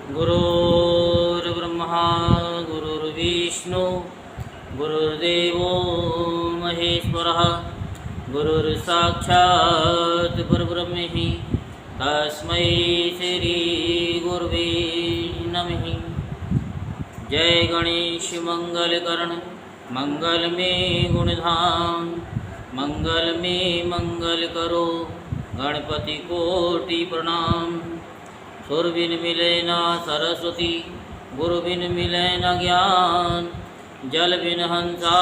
गुरुर्ब्रह्मा गुरुर्विष्णु गुरुर्देवो महेश्वरः गुरुर्साक्षात् परब्रह्म तस्मै श्री गुरुवे नमः। जय गणेश मंगलकरण मंगल में गुणधाम मंगल में मंगल करो गणपति कोटि प्रणाम। सुर बिन मिले ना सरस्वती गुरु बिन मिले न ज्ञान जल बिन हंसा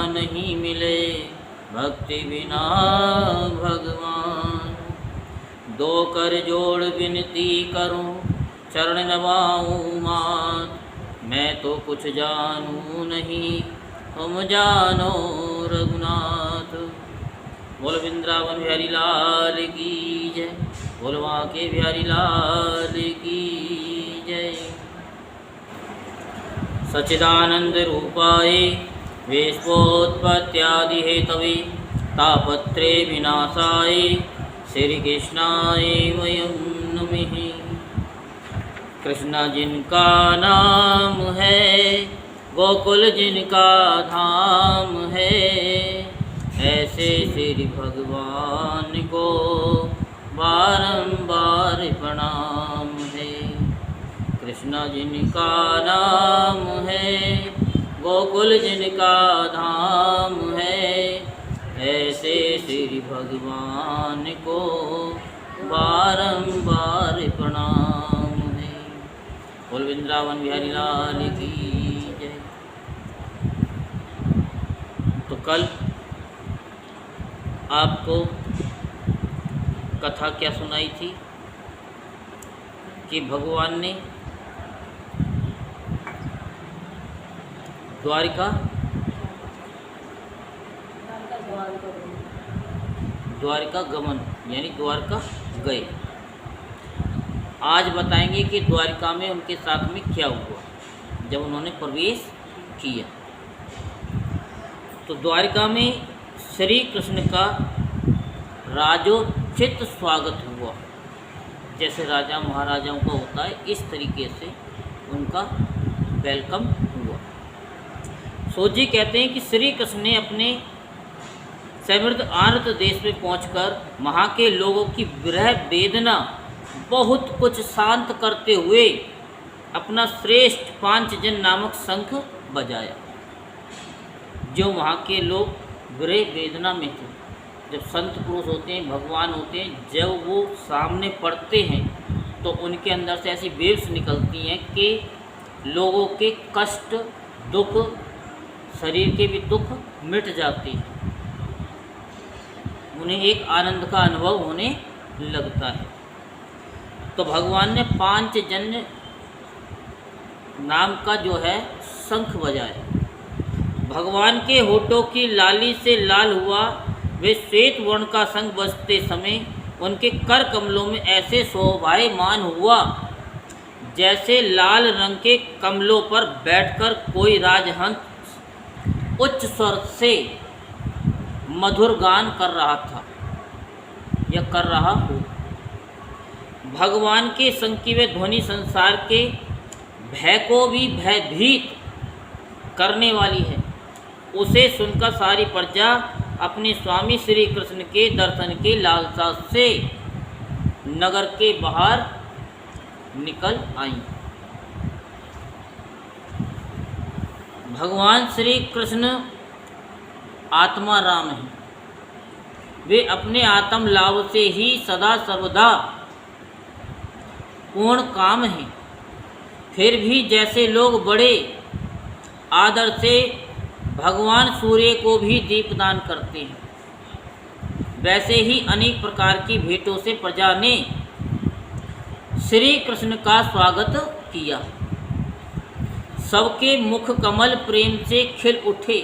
नहीं मिले भक्ति बिना भगवान। दो कर जोड़ विनती करूं चरण नवाऊं मात मैं तो कुछ जानूं नहीं तुम जानो रघुनाथ। बोल वृंदावन बिहारी लाल की जय बोल वहाँ के बिहारी लाल की जय। सच्चिदानंद रूपाय विश्वोत्पत्त्यादि हेतवे तापत्रे विनाशाय श्री कृष्णाय वयं नमः। कृष्ण जिनका नाम है गोकुल जिनका धाम है ऐसे श्री भगवान को बारंबार प्रणाम है। कृष्ण जिनका नाम है गोकुल जिनका धाम है ऐसे श्री भगवान को बारंबार प्रणाम है। बोल वृंदावन बिहारी लाल की जय। तो कल आपको कथा क्या सुनाई थी कि भगवान ने द्वारका गमन यानी द्वारका गए। आज बताएंगे कि द्वारका में उनके साथ में क्या हुआ जब उन्होंने प्रवेश किया। तो द्वारका में श्री कृष्ण का राजोचित स्वागत हुआ जैसे राजा महाराजाओं का होता है इस तरीके से उनका वेलकम हुआ। सोजी कहते हैं कि श्री कृष्ण ने अपने समृद्ध आनंद देश में पहुंचकर वहाँ के लोगों की विरह वेदना बहुत कुछ शांत करते हुए अपना श्रेष्ठ पांचजन नामक शंख बजाया। जो वहाँ के लोग विरह वेदना में थे, जब संत पुरुष होते हैं भगवान होते हैं जब वो सामने पड़ते हैं तो उनके अंदर से ऐसी वेव्स निकलती हैं कि लोगों के कष्ट दुख शरीर के भी दुख मिट जाते हैं, उन्हें एक आनंद का अनुभव होने लगता है। तो भगवान ने पांचजन्य नाम का जो है शंख बजाया। भगवान के होठों की लाली से लाल हुआ वे श्वेत वर्ण का शंख बजते समय उनके कर कमलों में ऐसे शोभायमान हुआ जैसे लाल रंग के कमलों पर बैठकर कोई राजहंस उच्च स्वर से मधुर गान कर रहा था या कर रहा हो। भगवान के शंख की वे ध्वनि संसार के भय को भी भयभीत करने वाली है। उसे सुनकर सारी प्रजा अपने स्वामी श्री कृष्ण के दर्शन के लालसा से नगर के बाहर निकल आई। भगवान श्री कृष्ण आत्मा राम हैं। वे अपने आत्म लाभ से ही सदा सर्वदा पूर्ण काम हैं। फिर भी जैसे लोग बड़े आदर से भगवान सूर्य को भी दीपदान करते हैं वैसे ही अनेक प्रकार की भेंटों से प्रजा ने श्री कृष्ण का स्वागत किया। सबके मुख कमल प्रेम से खिल उठे।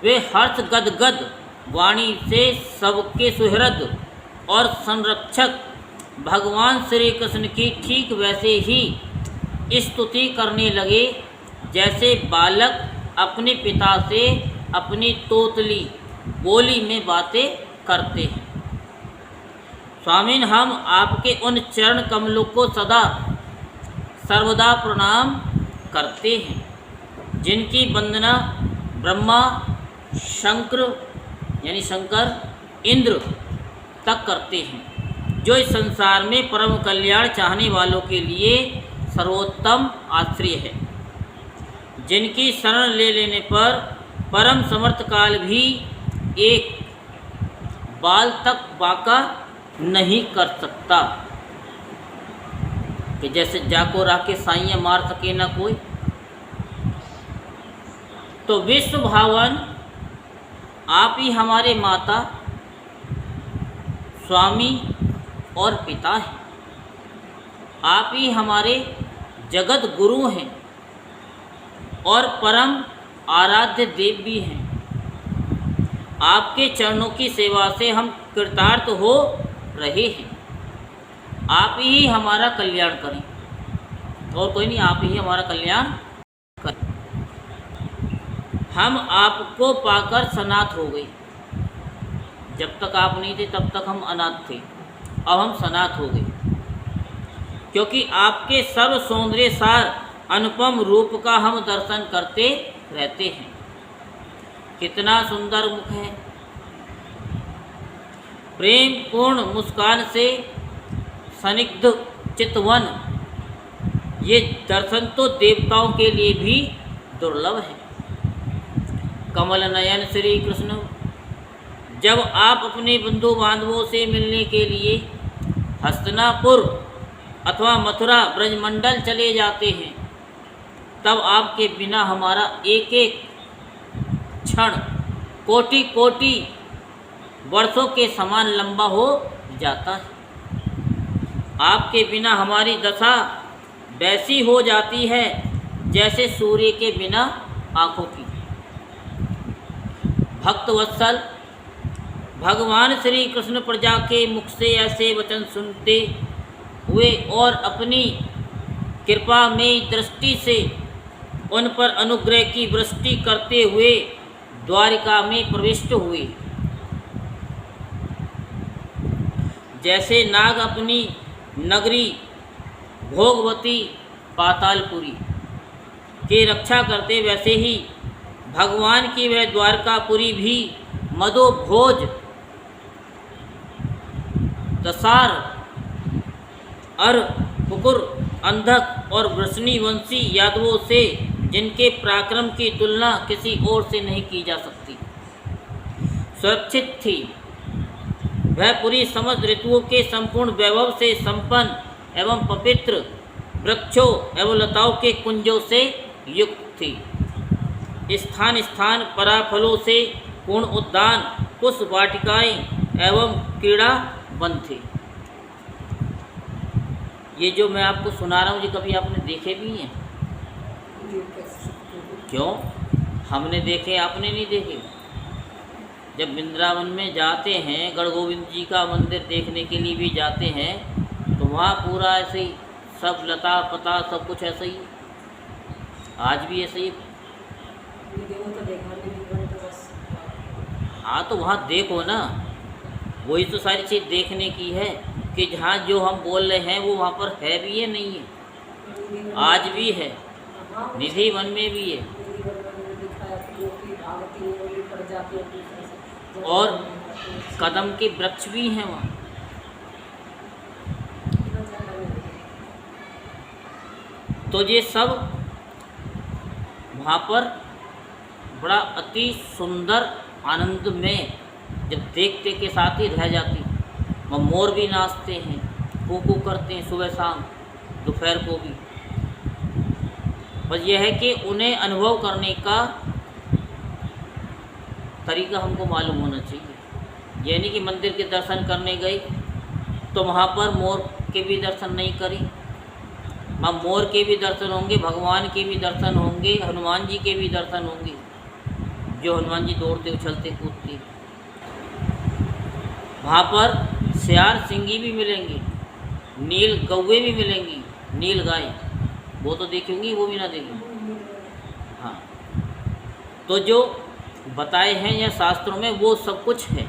वे हर्ष गदगद वाणी से सबके सुहृद और संरक्षक भगवान श्री कृष्ण की ठीक वैसे ही स्तुति करने लगे जैसे बालक अपने पिता से अपनी तोतली बोली में बातें करते हैं। स्वामीन, हम आपके उन चरण कमलों को सदा सर्वदा प्रणाम करते हैं, जिनकी वंदना ब्रह्मा, शंकर यानी शंकर, इंद्र तक करते हैं, जो इस संसार में परम कल्याण चाहने वालों के लिए सर्वोत्तम आश्रय है, जिनकी शरण ले लेने पर परम समर्थ काल भी एक बाल तक बाका नहीं कर सकता, कि जैसे जाको राह के साइयाँ मार सके ना कोई। तो विश्व भावन आप ही हमारे माता, स्वामी और पिता हैं, आप ही हमारे जगत गुरु हैं और परम आराध्य देव भी हैं। आपके चरणों की सेवा से हम कृतार्थ हो रहे हैं। आप ही हमारा कल्याण करें, और कोई नहीं, आप ही हमारा कल्याण करें। हम आपको पाकर सनाथ हो गए। जब तक आप नहीं थे तब तक हम अनाथ थे, अब हम सनाथ हो गए, क्योंकि आपके सर्व सौंदर्य सार अनुपम रूप का हम दर्शन करते रहते हैं। कितना सुंदर मुख है, प्रेम पूर्ण मुस्कान से स्निग्ध चितवन, ये दर्शन तो देवताओं के लिए भी दुर्लभ है। कमल नयन श्री कृष्ण, जब आप अपने बंधु बांधवों से मिलने के लिए हस्तिनापुर अथवा मथुरा ब्रजमंडल चले जाते हैं, तब आपके बिना हमारा एक एक क्षण कोटि कोटि वर्षों के समान लंबा हो जाता है। आपके बिना हमारी दशा वैसी हो जाती है जैसे सूर्य के बिना आँखों की। भक्तवत्सल भगवान श्री कृष्ण प्रजा के मुख से ऐसे वचन सुनते हुए और अपनी कृपा में दृष्टि से उन पर अनुग्रह की वृष्टि करते हुए द्वारिका में प्रविष्ट हुए। जैसे नाग अपनी नगरी भोगवती पातालपुरी की रक्षा करते, वैसे ही भगवान की वह द्वारकापुरी भी मदोभोज दसार अर पुकुर अंधक और वृष्णिवंशी यादवों से, जिनके पराक्रम की तुलना किसी और से नहीं की जा सकती, सुरक्षित थी। वह पूरी समस्त ऋतुओं के संपूर्ण वैभव से संपन्न एवं पवित्र वृक्षों एवं लताओं के कुंजों से युक्त थी। स्थान स्थान पराफलों से पूर्ण उद्यान, पुष्प वाटिकाएँ एवं क्रीड़ा वन थे। ये जो मैं आपको सुना रहा हूँ, ये कभी आपने देखे भी हैं? क्यों? हमने देखे, आपने नहीं देखे? जब वृंदावन में जाते हैं, गढ़ गोविंद जी का मंदिर देखने के लिए भी जाते हैं, तो वहाँ पूरा ऐसे ही सब लता पता सब कुछ ऐसा ही, आज भी ऐसे ही। हाँ, तो वहाँ देखो ना, वही तो सारी चीज़ देखने की है कि जहाँ जो हम बोल रहे हैं वो वहाँ पर है भी है, नहीं है, आज भी है, निधि वन में भी है, और कदम के वृक्ष भी हैं वहाँ। तो ये सब वहाँ पर बड़ा अति सुंदर आनंद में जब देखते के साथ ही रह जाती। वहाँ मोर भी नाचते हैं, कू करते हैं सुबह शाम, दोपहर को भी। बस यह है कि उन्हें अनुभव करने का तरीका हमको मालूम होना चाहिए। यानी कि मंदिर के दर्शन करने गए तो वहाँ पर मोर के भी दर्शन नहीं करें, वहाँ मोर के भी दर्शन होंगे, भगवान के भी दर्शन होंगे, हनुमान जी के भी दर्शन होंगे, जो हनुमान जी दौड़ते उछलते कूदते। वहाँ पर सियार सिंगी भी मिलेंगे, नील कौवे भी मिलेंगी, नील गाय, वो तो देखेंगी, वो भी ना देखेंगे। हाँ, तो जो बताए हैं या शास्त्रों में वो सब कुछ है।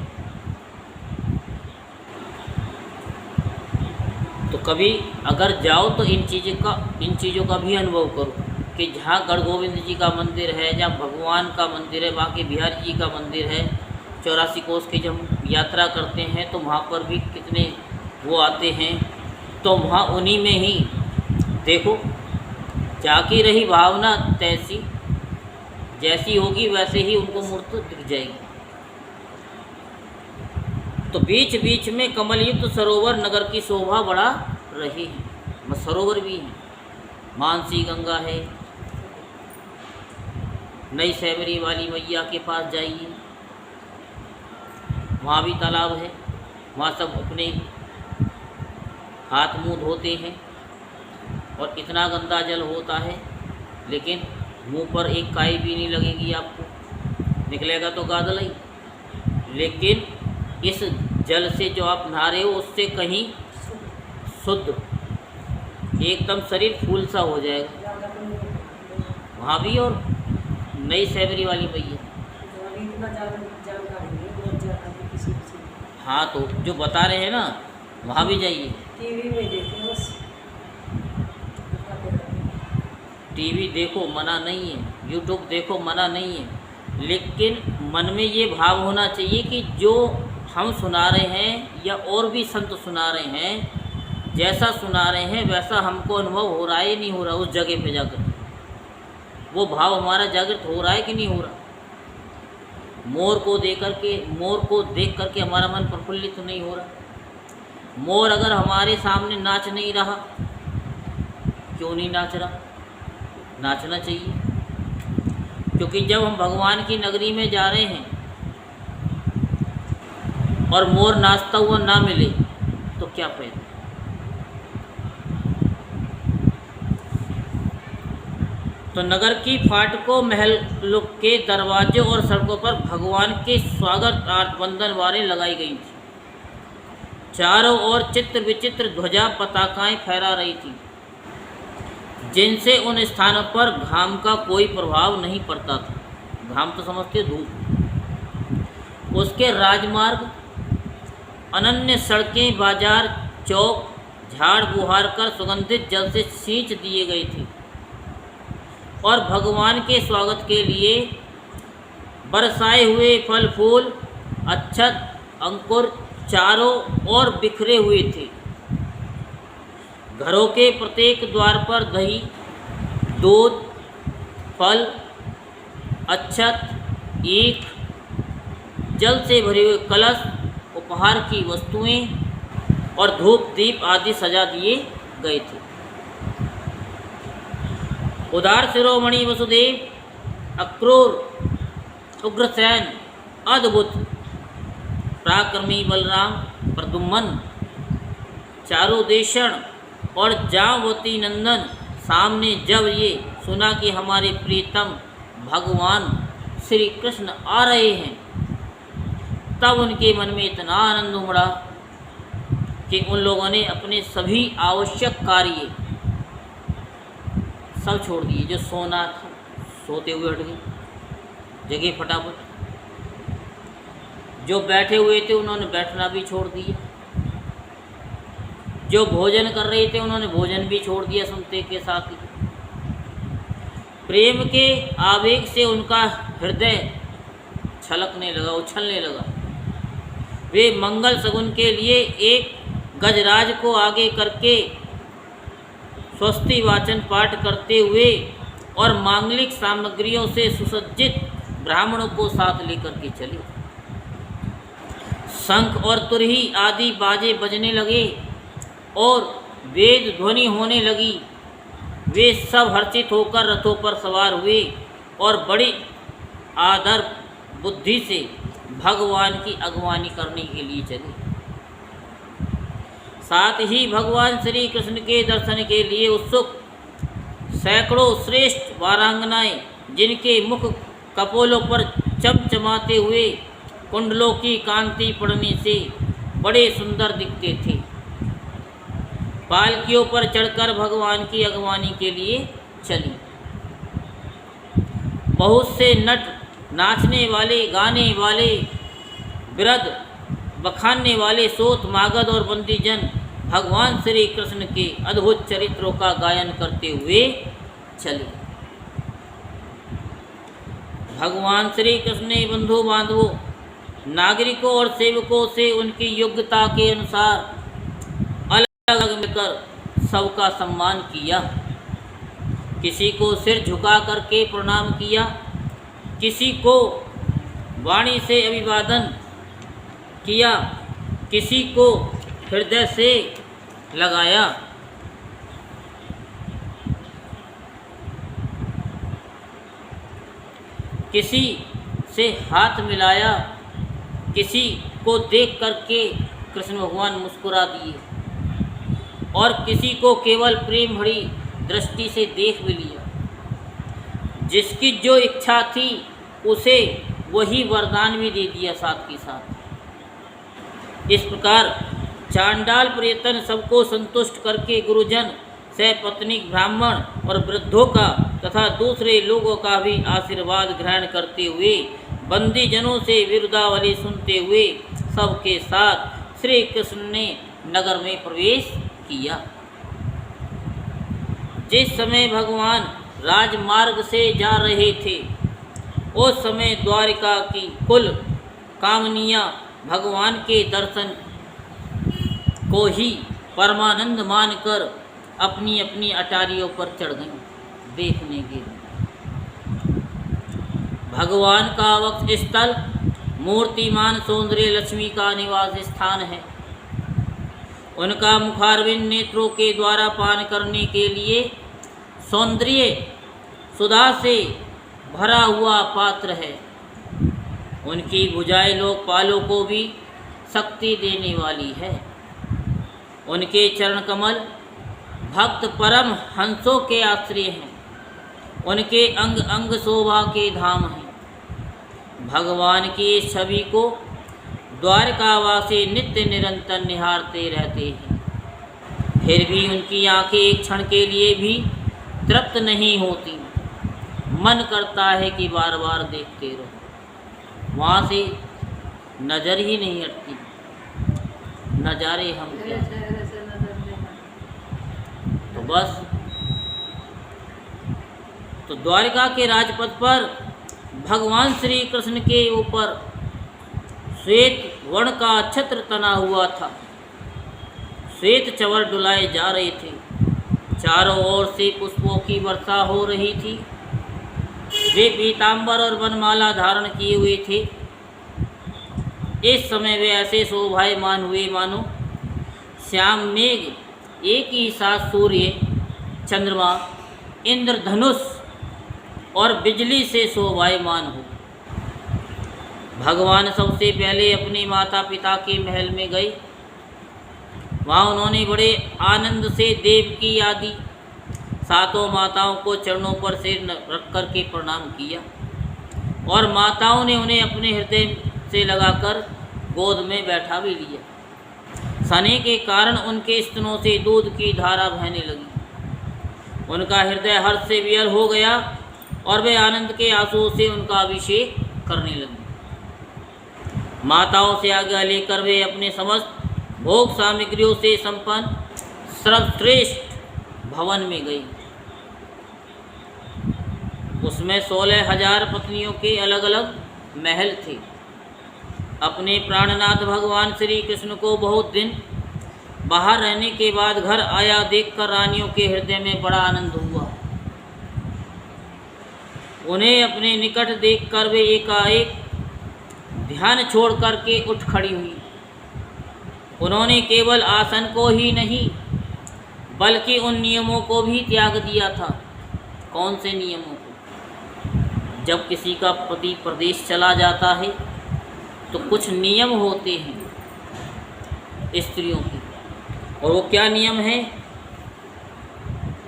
तो कभी अगर जाओ तो इन चीज़ों का भी अनुभव करो कि जहाँ गढ़ गोविंद जी का मंदिर है, जहाँ भगवान का मंदिर है, बांके बिहारी जी का मंदिर है, 84 कोस की जब हम यात्रा करते हैं तो वहाँ पर भी कितने वो आते हैं। तो वहाँ उन्हीं में ही देखो, जाकी रही भावना तैसी, जैसी होगी वैसे ही उनको मूर्त दिख जाएगी। तो बीच बीच में कमलयुक्त सरोवर नगर की शोभा बढ़ा रही है। सरोवर भी है, मानसी गंगा है, नई सैवरी वाली मैया के पास जाइए, वहाँ भी तालाब है। वहाँ सब अपने हाथ मुंह धोते हैं और इतना गंदा जल होता है, लेकिन मुंह पर एक काई भी नहीं लगेगी आपको, निकलेगा तो गादल ही। लेकिन इस जल से जो आप नहा रहे हो उससे कहीं शुद्ध, एकदम शरीर फूल सा हो जाएगा। वहाँ भी और नई सैवरी वाली मैया, हाँ तो जो बता रहे हैं ना वहाँ भी जाइए। टीवी में देखो, बस टीवी देखो मना नहीं है, यूट्यूब देखो मना नहीं है, लेकिन मन में ये भाव होना चाहिए कि जो हम सुना रहे हैं या और भी संत सुना रहे हैं, जैसा सुना रहे हैं वैसा हमको अनुभव हो रहा है नहीं हो रहा। उस जगह पे जाकर वो भाव हमारा जागृत हो रहा है कि नहीं हो रहा। मोर को देख करके हमारा मन प्रफुल्लित तो नहीं हो रहा। मोर अगर हमारे सामने नाच नहीं रहा, क्यों नहीं नाच रहा? नाचना चाहिए, क्योंकि जब हम भगवान की नगरी में जा रहे हैं और मोर नाचता हुआ ना मिले तो क्या फायदा। तो नगर की फाटकों, महलों के दरवाजों और सड़कों पर भगवान के स्वागत वंदन वारें लगाई गई थी। चारों ओर चित्र विचित्र ध्वजा पताकाएं फहरा रही थी, जिनसे उन स्थानों पर घाम का कोई प्रभाव नहीं पड़ता था। घाम तो समझते धूप। उसके राजमार्ग, अनन्य सड़कें, बाजार, चौक झाड़ बुहार कर सुगंधित जल से सींच दिए गए थे और भगवान के स्वागत के लिए बरसाए हुए फल फूल, अक्षत, अंकुर चारों ओर बिखरे हुए थे। घरों के प्रत्येक द्वार पर दही, दूध, फल, अक्षत, ईख, जल से भरे हुए कलश, उपहार की वस्तुएं और धूप दीप आदि सजा दिए गए थे। उदार शिरोमणि वसुदेव, अक्रूर, उग्रसेन, अद्भुत पराक्रमी बलराम, प्रद्युम्न, चारुदेशण और जामवती नंदन सामने जब ये सुना कि हमारे प्रीतम भगवान श्री कृष्ण आ रहे हैं, तब उनके मन में इतना आनंद उमड़ा कि उन लोगों ने अपने सभी आवश्यक कार्य सब छोड़ दिए। जो सोना था सोते हुए हट गए, जगह फटाफट। जो बैठे हुए थे उन्होंने बैठना भी छोड़ दिया। जो भोजन कर रहे थे उन्होंने भोजन भी छोड़ दिया सुनते के साथ ही। प्रेम के आवेग से उनका हृदय छलकने लगा, उछलने लगा। वे मंगल सगुन के लिए एक गजराज को आगे करके स्वस्ति वाचन पाठ करते हुए और मांगलिक सामग्रियों से सुसज्जित ब्राह्मणों को साथ लेकर के चले। शंख और तुरही आदि बाजे बजने लगे और वेद ध्वनि होने लगी। वे सब हर्षित होकर रथों पर सवार हुए और बड़ी आदर बुद्धि से भगवान की अगवानी करने के लिए चले। साथ ही भगवान श्री कृष्ण के दर्शन के लिए उत्सुक सैकड़ों श्रेष्ठ वारांगनाएं, जिनके मुख कपोलों पर चमचमाते हुए कुंडलों की कांति पड़ने से बड़े सुंदर दिखते थे, पालकियों पर चढ़कर भगवान की अगवानी के लिए चली। बहुत से नट, नाचने वाले, गाने वाले, वृद्ध, बखानने वाले, सोत, मागध और बंदीजन भगवान श्री कृष्ण के अद्भुत चरित्रों का गायन करते हुए चले। भगवान श्री कृष्ण ने बंधु बांधवों, नागरिकों और सेवकों से उनकी योग्यता के अनुसार अलग अलग मिलकर सबका सम्मान किया। किसी को सिर झुका करके प्रणाम किया, किसी को वाणी से अभिवादन किया, किसी को हृदय से लगाया। किसी से हाथ मिलाया, किसी को देख करके कृष्ण भगवान मुस्कुरा दिए और किसी को केवल प्रेम भरी दृष्टि से देख भी लिया। जिसकी जो इच्छा थी उसे वही वरदान भी दे दिया साथ के साथ। इस प्रकार चांडाल प्रयत्न सबको संतुष्ट करके गुरुजन, सपत्नीक ब्राह्मण और वृद्धों का तथा दूसरे लोगों का भी आशीर्वाद ग्रहण करते हुए बंदी जनों से विरुदावली सुनते हुए सबके साथ श्री कृष्ण ने नगर में प्रवेश किया। जिस समय भगवान राजमार्ग से जा रहे थे उस समय द्वारिका की कुल कामनियाँ भगवान के दर्शन को ही परमानंद मानकर अपनी अपनी अटारियों पर चढ़ गईं देखने के लिए। भगवान का वक्ष स्थल मूर्तिमान सौंदर्य लक्ष्मी का निवास स्थान है। उनका मुखारविंद नेत्रों के द्वारा पान करने के लिए सौंदर्य सुधा से भरा हुआ पात्र है। उनकी भुजाएं लोकपालों को भी शक्ति देने वाली है। उनके चरण कमल भक्त परम हंसों के आश्रय हैं। उनके अंग अंग शोभा के धाम हैं। भगवान की इस छवि को द्वारकावासी नित्य निरंतर निहारते रहते हैं। फिर भी उनकी आंखें एक क्षण के लिए भी तृप्त नहीं होती। मन करता है कि बार बार देखते रहो। वहाँ से नज़र ही नहीं हटती। नज़ारे हम क्या, तो बस तो द्वारिका के राजपथ पर भगवान श्री कृष्ण के ऊपर श्वेत वर्ण का छत्र तना हुआ था। श्वेत चवर डुलाए जा रहे थे। चारों ओर से पुष्पों की वर्षा हो रही थी। वे पीतांबर और वनमाला धारण किए हुए थे। इस समय वे ऐसे शोभायमान हुए मानो श्याम मेघ एक ही साथ सूर्य, चंद्रमा, इंद्रधनुष और बिजली से शोभायमान हो। भगवान सबसे पहले अपने माता पिता के महल में गए। वहाँ उन्होंने बड़े आनंद से देव की आदि सातों माताओं को चरणों पर सिर रख कर के प्रणाम किया और माताओं ने उन्हें अपने हृदय से लगाकर गोद में बैठा भी लिया। सने के कारण उनके स्तनों से दूध की धारा बहने लगी। उनका हृदय हर्ष से वियर हो गया और वे आनंद के आंसुओं से उनका अभिषेक करने लगे। माताओं से आज्ञा लेकर वे अपने समस्त भोग सामग्रियों से संपन्न सर्वश्रेष्ठ भवन में गई। उसमें 16,000 पत्नियों के अलग अलग महल थे। अपने प्राणनाथ भगवान श्री कृष्ण को बहुत दिन बाहर रहने के बाद घर आया देखकर रानियों के हृदय में बड़ा आनंद हुआ। उन्हें अपने निकट देखकर वे एकाएक ध्यान छोड़ करके उठ खड़ी हुई। उन्होंने केवल आसन को ही नहीं बल्कि उन नियमों को भी त्याग दिया था। कौन से नियमों को? जब किसी का पति प्रदेश चला जाता है तो कुछ नियम होते हैं स्त्रियों के, और वो क्या नियम है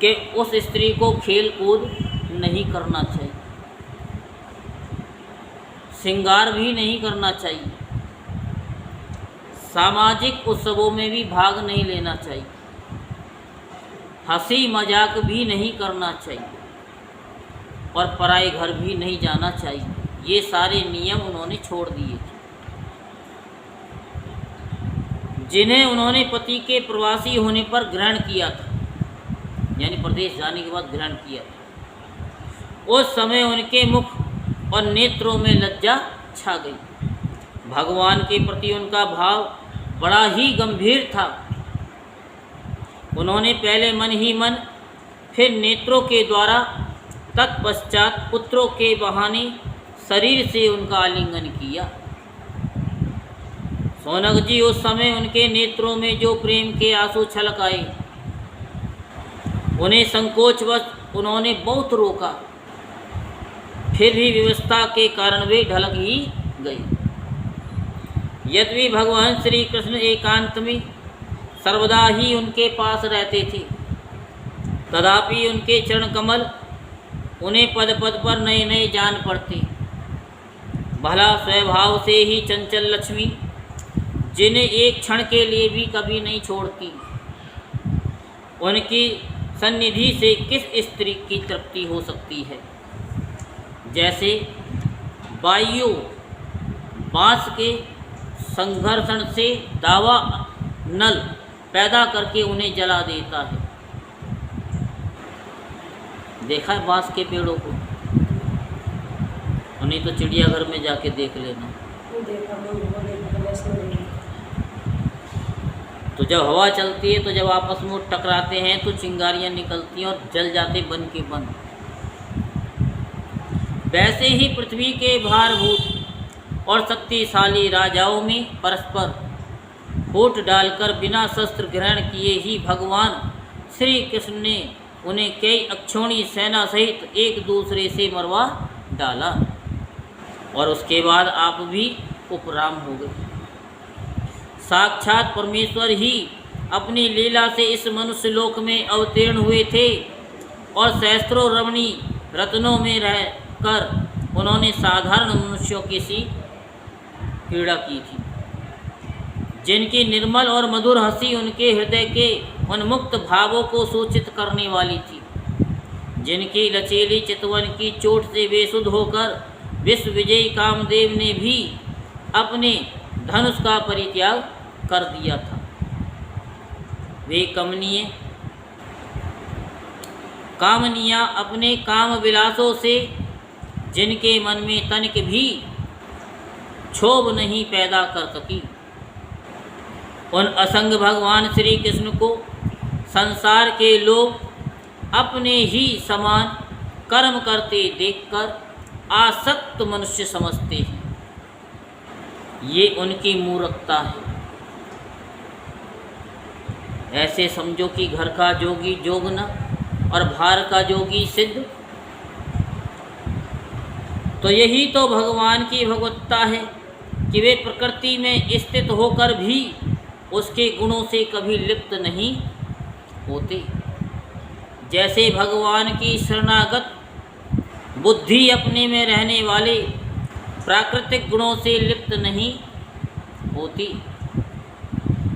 कि उस स्त्री को खेल कूद नहीं करना चाहिए, श्रृंगार भी नहीं करना चाहिए, सामाजिक उत्सवों में भी भाग नहीं लेना चाहिए, हंसी मजाक भी नहीं करना चाहिए और पराए घर भी नहीं जाना चाहिए। ये सारे नियम उन्होंने छोड़ दिए थे। जिन्हें उन्होंने पति के प्रवासी होने पर ग्रहण किया था, यानी प्रदेश जाने के बाद ग्रहण किया था। उस समय उनके मुख और नेत्रों में लज्जा छा गई। भगवान के प्रति उनका भाव बड़ा ही गंभीर था। उन्होंने पहले मन ही मन, फिर नेत्रों के द्वारा, तत्पश्चात पुत्रों के बहाने शरीर से उनका आलिंगन किया। सौनक जी, उस समय उनके नेत्रों में जो प्रेम के आंसू छलक आए, उन्हें संकोचवश उन्होंने बहुत रोका, फिर भी व्यवस्था के कारण वे ढलक ही गई। यद्यपि भगवान श्री कृष्ण एकांत में सर्वदा ही उनके पास रहते थे, तथापि उनके चरण कमल उन्हें पद पद पर नए नए जान पड़ते। भला स्वभाव से ही चंचल लक्ष्मी, जिन्हें एक क्षण के लिए भी कभी नहीं छोड़ती, उनकी सन्निधि से किस स्त्री की तृप्ति हो सकती है। जैसे वायु बाँस के संघर्षण से दावा नल पैदा करके उन्हें जला देता है। देखा है बाँस के पेड़ों को? उन्हें तो चिड़ियाघर में जाके देख लेना। तो जब हवा चलती है, तो जब आपस में टकराते हैं तो चिंगारियां निकलती हैं और जल जाते बन के बन। वैसे ही पृथ्वी के भारभूत और शक्तिशाली राजाओं में परस्पर फूट डालकर बिना शस्त्र ग्रहण किए ही भगवान श्री कृष्ण ने उन्हें कई अक्षौणी सेना सहित एक दूसरे से मरवा डाला, और उसके बाद आप भी उपराम हो गए। साक्षात परमेश्वर ही अपनी लीला से इस मनुष्य लोक में अवतीर्ण हुए थे, और सहस्त्रों रमणी रत्नों में रहकर उन्होंने साधारण मनुष्यों की सी पीड़ा की थी, जिनकी निर्मल और मधुर हंसी उनके हृदय के उन्मुक्त भावों को सूचित करने वाली थी, जिनकी लचीली चितवन की चोट से बेसुध होकर विश्व विजयी कामदेव ने भी अपने धनुष का परित्याग कर दिया था। वे कामनियाँ अपने काम विलासों से जिनके मन में तनिक भी क्षोभ नहीं पैदा कर सकी, उन असंग भगवान श्री कृष्ण को संसार के लोग अपने ही समान कर्म करते देखकर आसक्त मनुष्य समझते हैं। ये उनकी मूर्खता है। ऐसे समझो कि घर का जोगी जोगना और बाहर का जोगी सिद्ध। तो यही तो भगवान की भगवत्ता है कि वे प्रकृति में स्थित होकर भी उसके गुणों से कभी लिप्त नहीं होते। जैसे भगवान की शरणागत बुद्धि अपने में रहने वाले प्राकृतिक गुणों से लिप्त नहीं होती,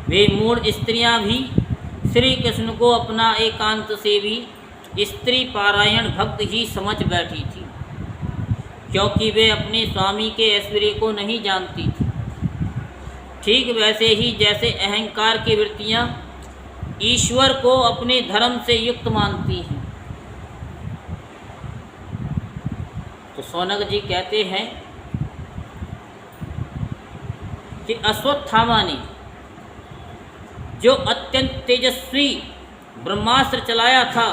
वे मूढ़ स्त्रियां भी श्री कृष्ण को अपना एकांत से भी स्त्री पारायण भक्त ही समझ बैठी थी, क्योंकि वे अपने स्वामी के ऐश्वर्य को नहीं जानती थी। ठीक वैसे ही जैसे अहंकार की वृत्तियां ईश्वर को अपने धर्म से युक्त मानती हैं। तो सौनक जी कहते हैं कि अश्वत्थामा ने जो अत्यंत तेजस्वी ब्रह्मास्त्र चलाया था,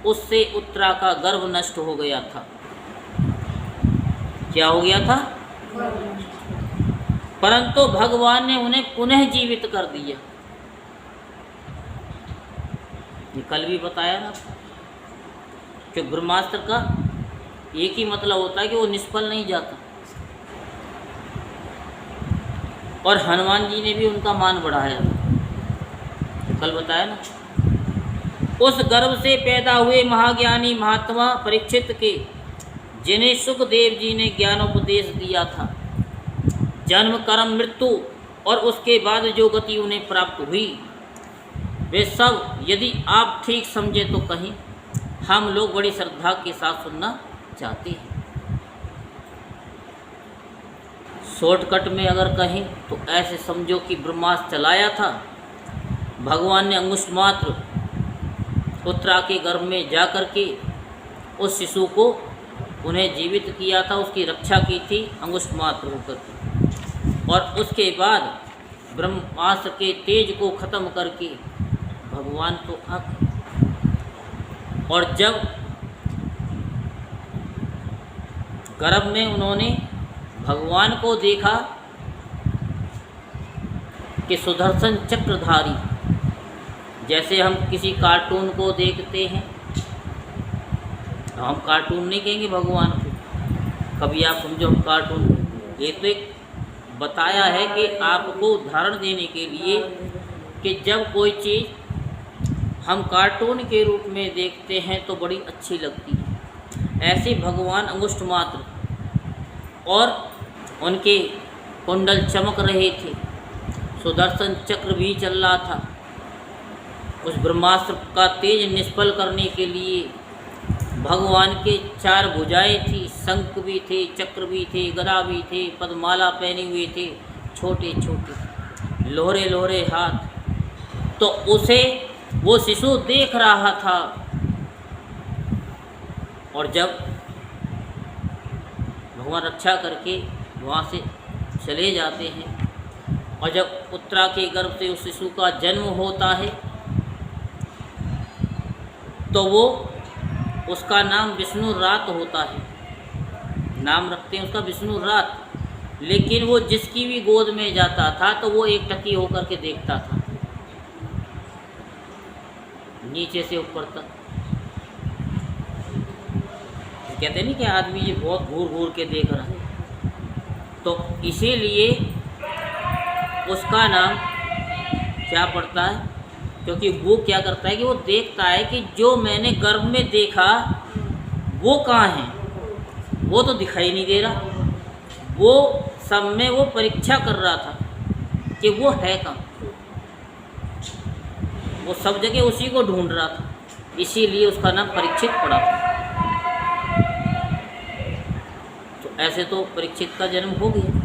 उससे उत्तरा का गर्भ नष्ट हो गया था। क्या हो गया था? परंतु भगवान ने उन्हें पुनः जीवित कर दिया। ये कल भी बताया ना कि ब्रह्मास्त्र का एक ही मतलब होता है कि वो निष्फल नहीं जाता, और हनुमान जी ने भी उनका मान बढ़ाया, कल बताया ना। उस गर्भ से पैदा हुए महाज्ञानी महात्मा परीक्षित के, जिन्हें सुखदेव जी ने ज्ञानोपदेश दिया था, जन्म कर्म मृत्यु और उसके बाद जो गति उन्हें प्राप्त हुई, वे सब यदि आप ठीक समझे तो कहीं हम लोग बड़ी श्रद्धा के साथ सुनना चाहते हैं। शॉर्टकट में अगर कहें तो ऐसे समझो कि ब्रह्मास्त्र चलाया था। भगवान ने अंगुष्ठ मात्र उत्तरा के गर्भ में जा कर के उस शिशु को उन्हें जीवित किया था, उसकी रक्षा की थी अंगुष्ठ मात्र होकर के। और उसके बाद ब्रह्मास्त्र के तेज को ख़त्म करके भगवान तो आ गए। और जब गर्भ में उन्होंने भगवान को देखा कि सुदर्शन चक्रधारी, जैसे हम किसी कार्टून को देखते हैं, हम कार्टून नहीं कहेंगे भगवान को, कभी आप समझो हम कार्टून, ये तो एक बताया है कि आपको उदाहरण देने के लिए कि जब कोई चीज़ हम कार्टून के रूप में देखते हैं तो बड़ी अच्छी लगती है। ऐसे भगवान अंगुष्ठ मात्र और उनके कुंडल चमक रहे थे, सुदर्शन चक्र भी चल रहा था। उस ब्रह्मास्त्र का तेज निष्फल करने के लिए भगवान के 4 भुजाएं थी, शंख भी थे, चक्र भी थे, गदा भी थे, पद्ममाला पहने हुए थे, छोटे छोटे लोहरे लोहरे हाथ। तो उसे वो शिशु देख रहा था। और जब भगवान रक्षा करके वहाँ से चले जाते हैं और जब उत्तरा के गर्भ से उस शिशु का जन्म होता है तो वो उसका नाम विष्णु रात होता है, नाम रखते हैं उसका विष्णु रात। लेकिन वो जिसकी भी गोद में जाता था तो वो एक टकी होकर के देखता था, नीचे से ऊपर तक। कहते नहीं कि आदमी ये बहुत घूर घूर के देख रहा है, तो इसीलिए उसका नाम क्या पड़ता है, क्योंकि वो क्या करता है कि वो देखता है कि जो मैंने गर्भ में देखा वो कहाँ है, वो तो दिखाई नहीं दे रहा। वो सब में वो परीक्षा कर रहा था कि वो है कहाँ, वो सब जगह उसी को ढूंढ रहा था, इसीलिए उसका नाम परीक्षित पड़ा था। तो ऐसे तो परीक्षित का जन्म हो गया,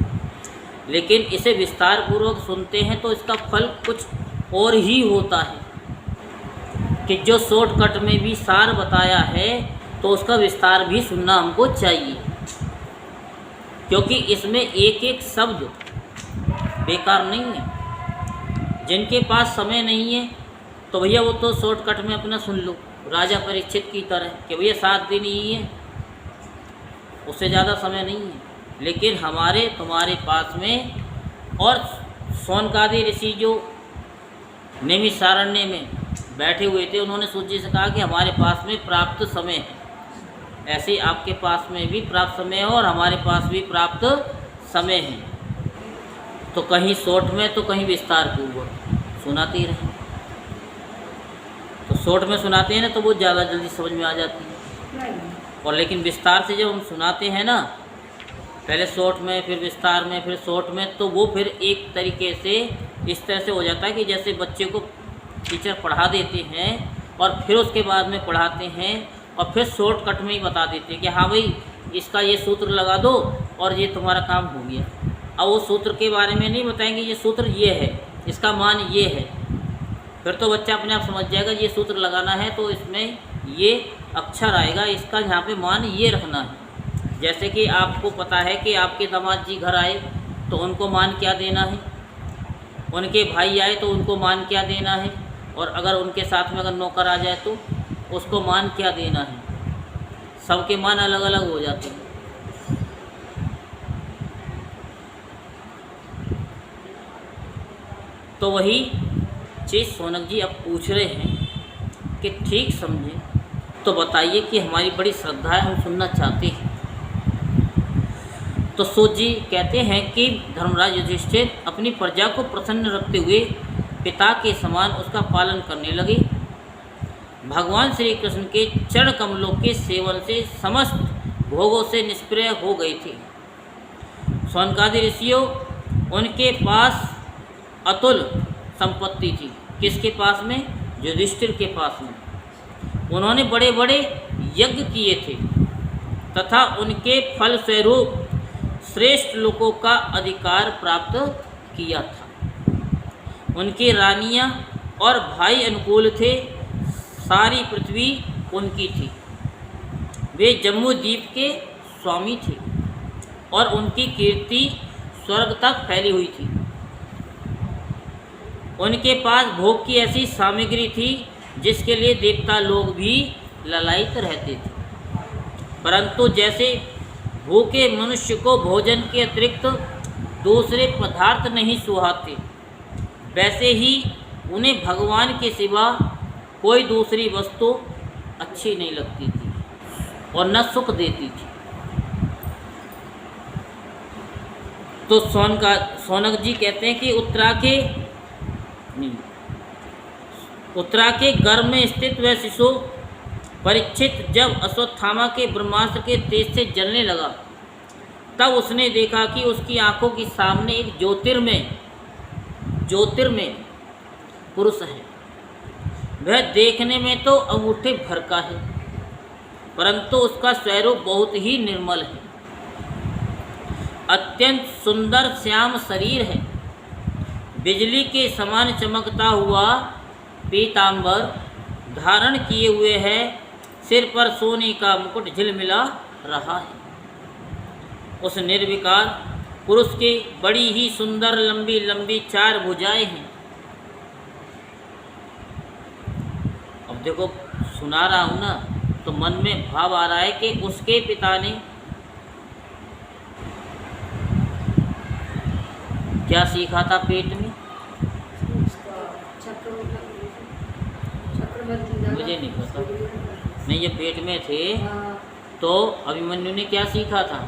लेकिन इसे विस्तार पूर्वक सुनते हैं तो इसका फल कुछ और ही होता है कि जो शॉर्टकट में भी सार बताया है तो उसका विस्तार भी सुनना हमको चाहिए, क्योंकि इसमें एक एक शब्द बेकार नहीं है। जिनके पास समय नहीं है तो भैया वो तो शॉर्टकट में अपना सुन लो, राजा परीक्षित की तरह कि भैया 7 दिन ही है, उससे ज़्यादा समय नहीं है। लेकिन हमारे तुम्हारे पास में, और शौनकादि ऋषि जो नैमिषारण्य में बैठे हुए थे उन्होंने सूत जी से कहा कि हमारे पास में प्राप्त समय है, ऐसे आपके पास में भी प्राप्त समय है और हमारे पास भी प्राप्त समय है। तो कहीं शॉर्ट में तो कहीं विस्तार पूर्वक सुनाते ही रहे। तो शॉर्ट में सुनाते हैं ना तो वो ज़्यादा जल्दी समझ में आ जाती है, और लेकिन विस्तार से जब हम सुनाते हैं ना, पहले शॉर्ट में फिर विस्तार में फिर शॉर्ट में, तो वो फिर एक तरीके से इस तरह से हो जाता है कि जैसे बच्चे को टीचर पढ़ा देते हैं और फिर उसके बाद में पढ़ाते हैं और फिर शॉर्टकट में ही बता देते हैं कि हाँ भाई इसका ये सूत्र लगा दो और ये तुम्हारा काम हो गया। अब वो सूत्र के बारे में नहीं बताएंगे, ये सूत्र ये है, इसका मान ये है, फिर तो बच्चा अपने आप समझ जाएगा ये सूत्र लगाना है तो इसमें ये अक्षर आएगा, इसका यहाँ पे मान ये रखना है। जैसे कि आपको पता है कि आपके दामाद जी घर आए तो उनको मान क्या देना है, उनके भाई आए तो उनको मान क्या देना है, और अगर उनके साथ में अगर नौकर आ जाए तो उसको मान क्या देना है। सबके मान अलग अलग हो जाते हैं। तो वही चीज़ शौनक जी अब पूछ रहे हैं कि ठीक समझे तो बताइए कि हमारी बड़ी श्रद्धा है, हम सुनना चाहते हैं। तो सूत जी कहते हैं कि धर्मराज युधिष्ठिर अपनी प्रजा को प्रसन्न रखते हुए पिता के समान उसका पालन करने लगे। भगवान श्री कृष्ण के चरण कमलों के सेवन से समस्त भोगों से निष्प्रय हो गए थे। शौनकादि ऋषियों उनके पास अतुल संपत्ति थी। किसके पास में? युधिष्ठिर के पास में। उन्होंने बड़े बड़े यज्ञ किए थे तथा उनके फल स्वरूप श्रेष्ठ लोगों का अधिकार प्राप्त किया था। उनकी रानियां और भाई अनुकूल थे, सारी पृथ्वी उनकी थी। वे जम्मू द्वीप के स्वामी थे और उनकी कीर्ति स्वर्ग तक फैली हुई थी। उनके पास भोग की ऐसी सामग्री थी जिसके लिए देवता लोग भी ललायित रहते थे, परंतु जैसे भूखे मनुष्य को भोजन के अतिरिक्त दूसरे पदार्थ नहीं सुहाते, वैसे ही उन्हें भगवान के सिवा कोई दूसरी वस्तु अच्छी नहीं लगती थी और न सुख देती थी। तो शौनक जी कहते हैं कि उत्तरा के गर्भ में स्थित वह शिशु परीक्षित जब अश्वत्थामा के ब्रह्मास्त्र के तेज से जलने लगा, तब उसने देखा कि उसकी आंखों के सामने एक ज्योतिर्मय पुरुष है। वह देखने में तो अंगूठे भर का है, परंतु उसका स्वरूप बहुत ही निर्मल है। अत्यंत सुंदर श्याम शरीर है। बिजली के समान चमकता हुआ पीतांबर धारण किए हुए है। सिर पर सोने का मुकुट झिलमिला रहा है। उस निर्विकार पुरुष की बड़ी ही सुंदर लंबी लंबी 4 भुजाएं हैं। अब देखो, सुना रहा हूँ ना, तो मन में भाव आ रहा है कि उसके पिता ने क्या सीखा था पेट में, मुझे नहीं पता। नहीं, ये पेट में थे तो अभिमन्यु ने क्या सीखा था,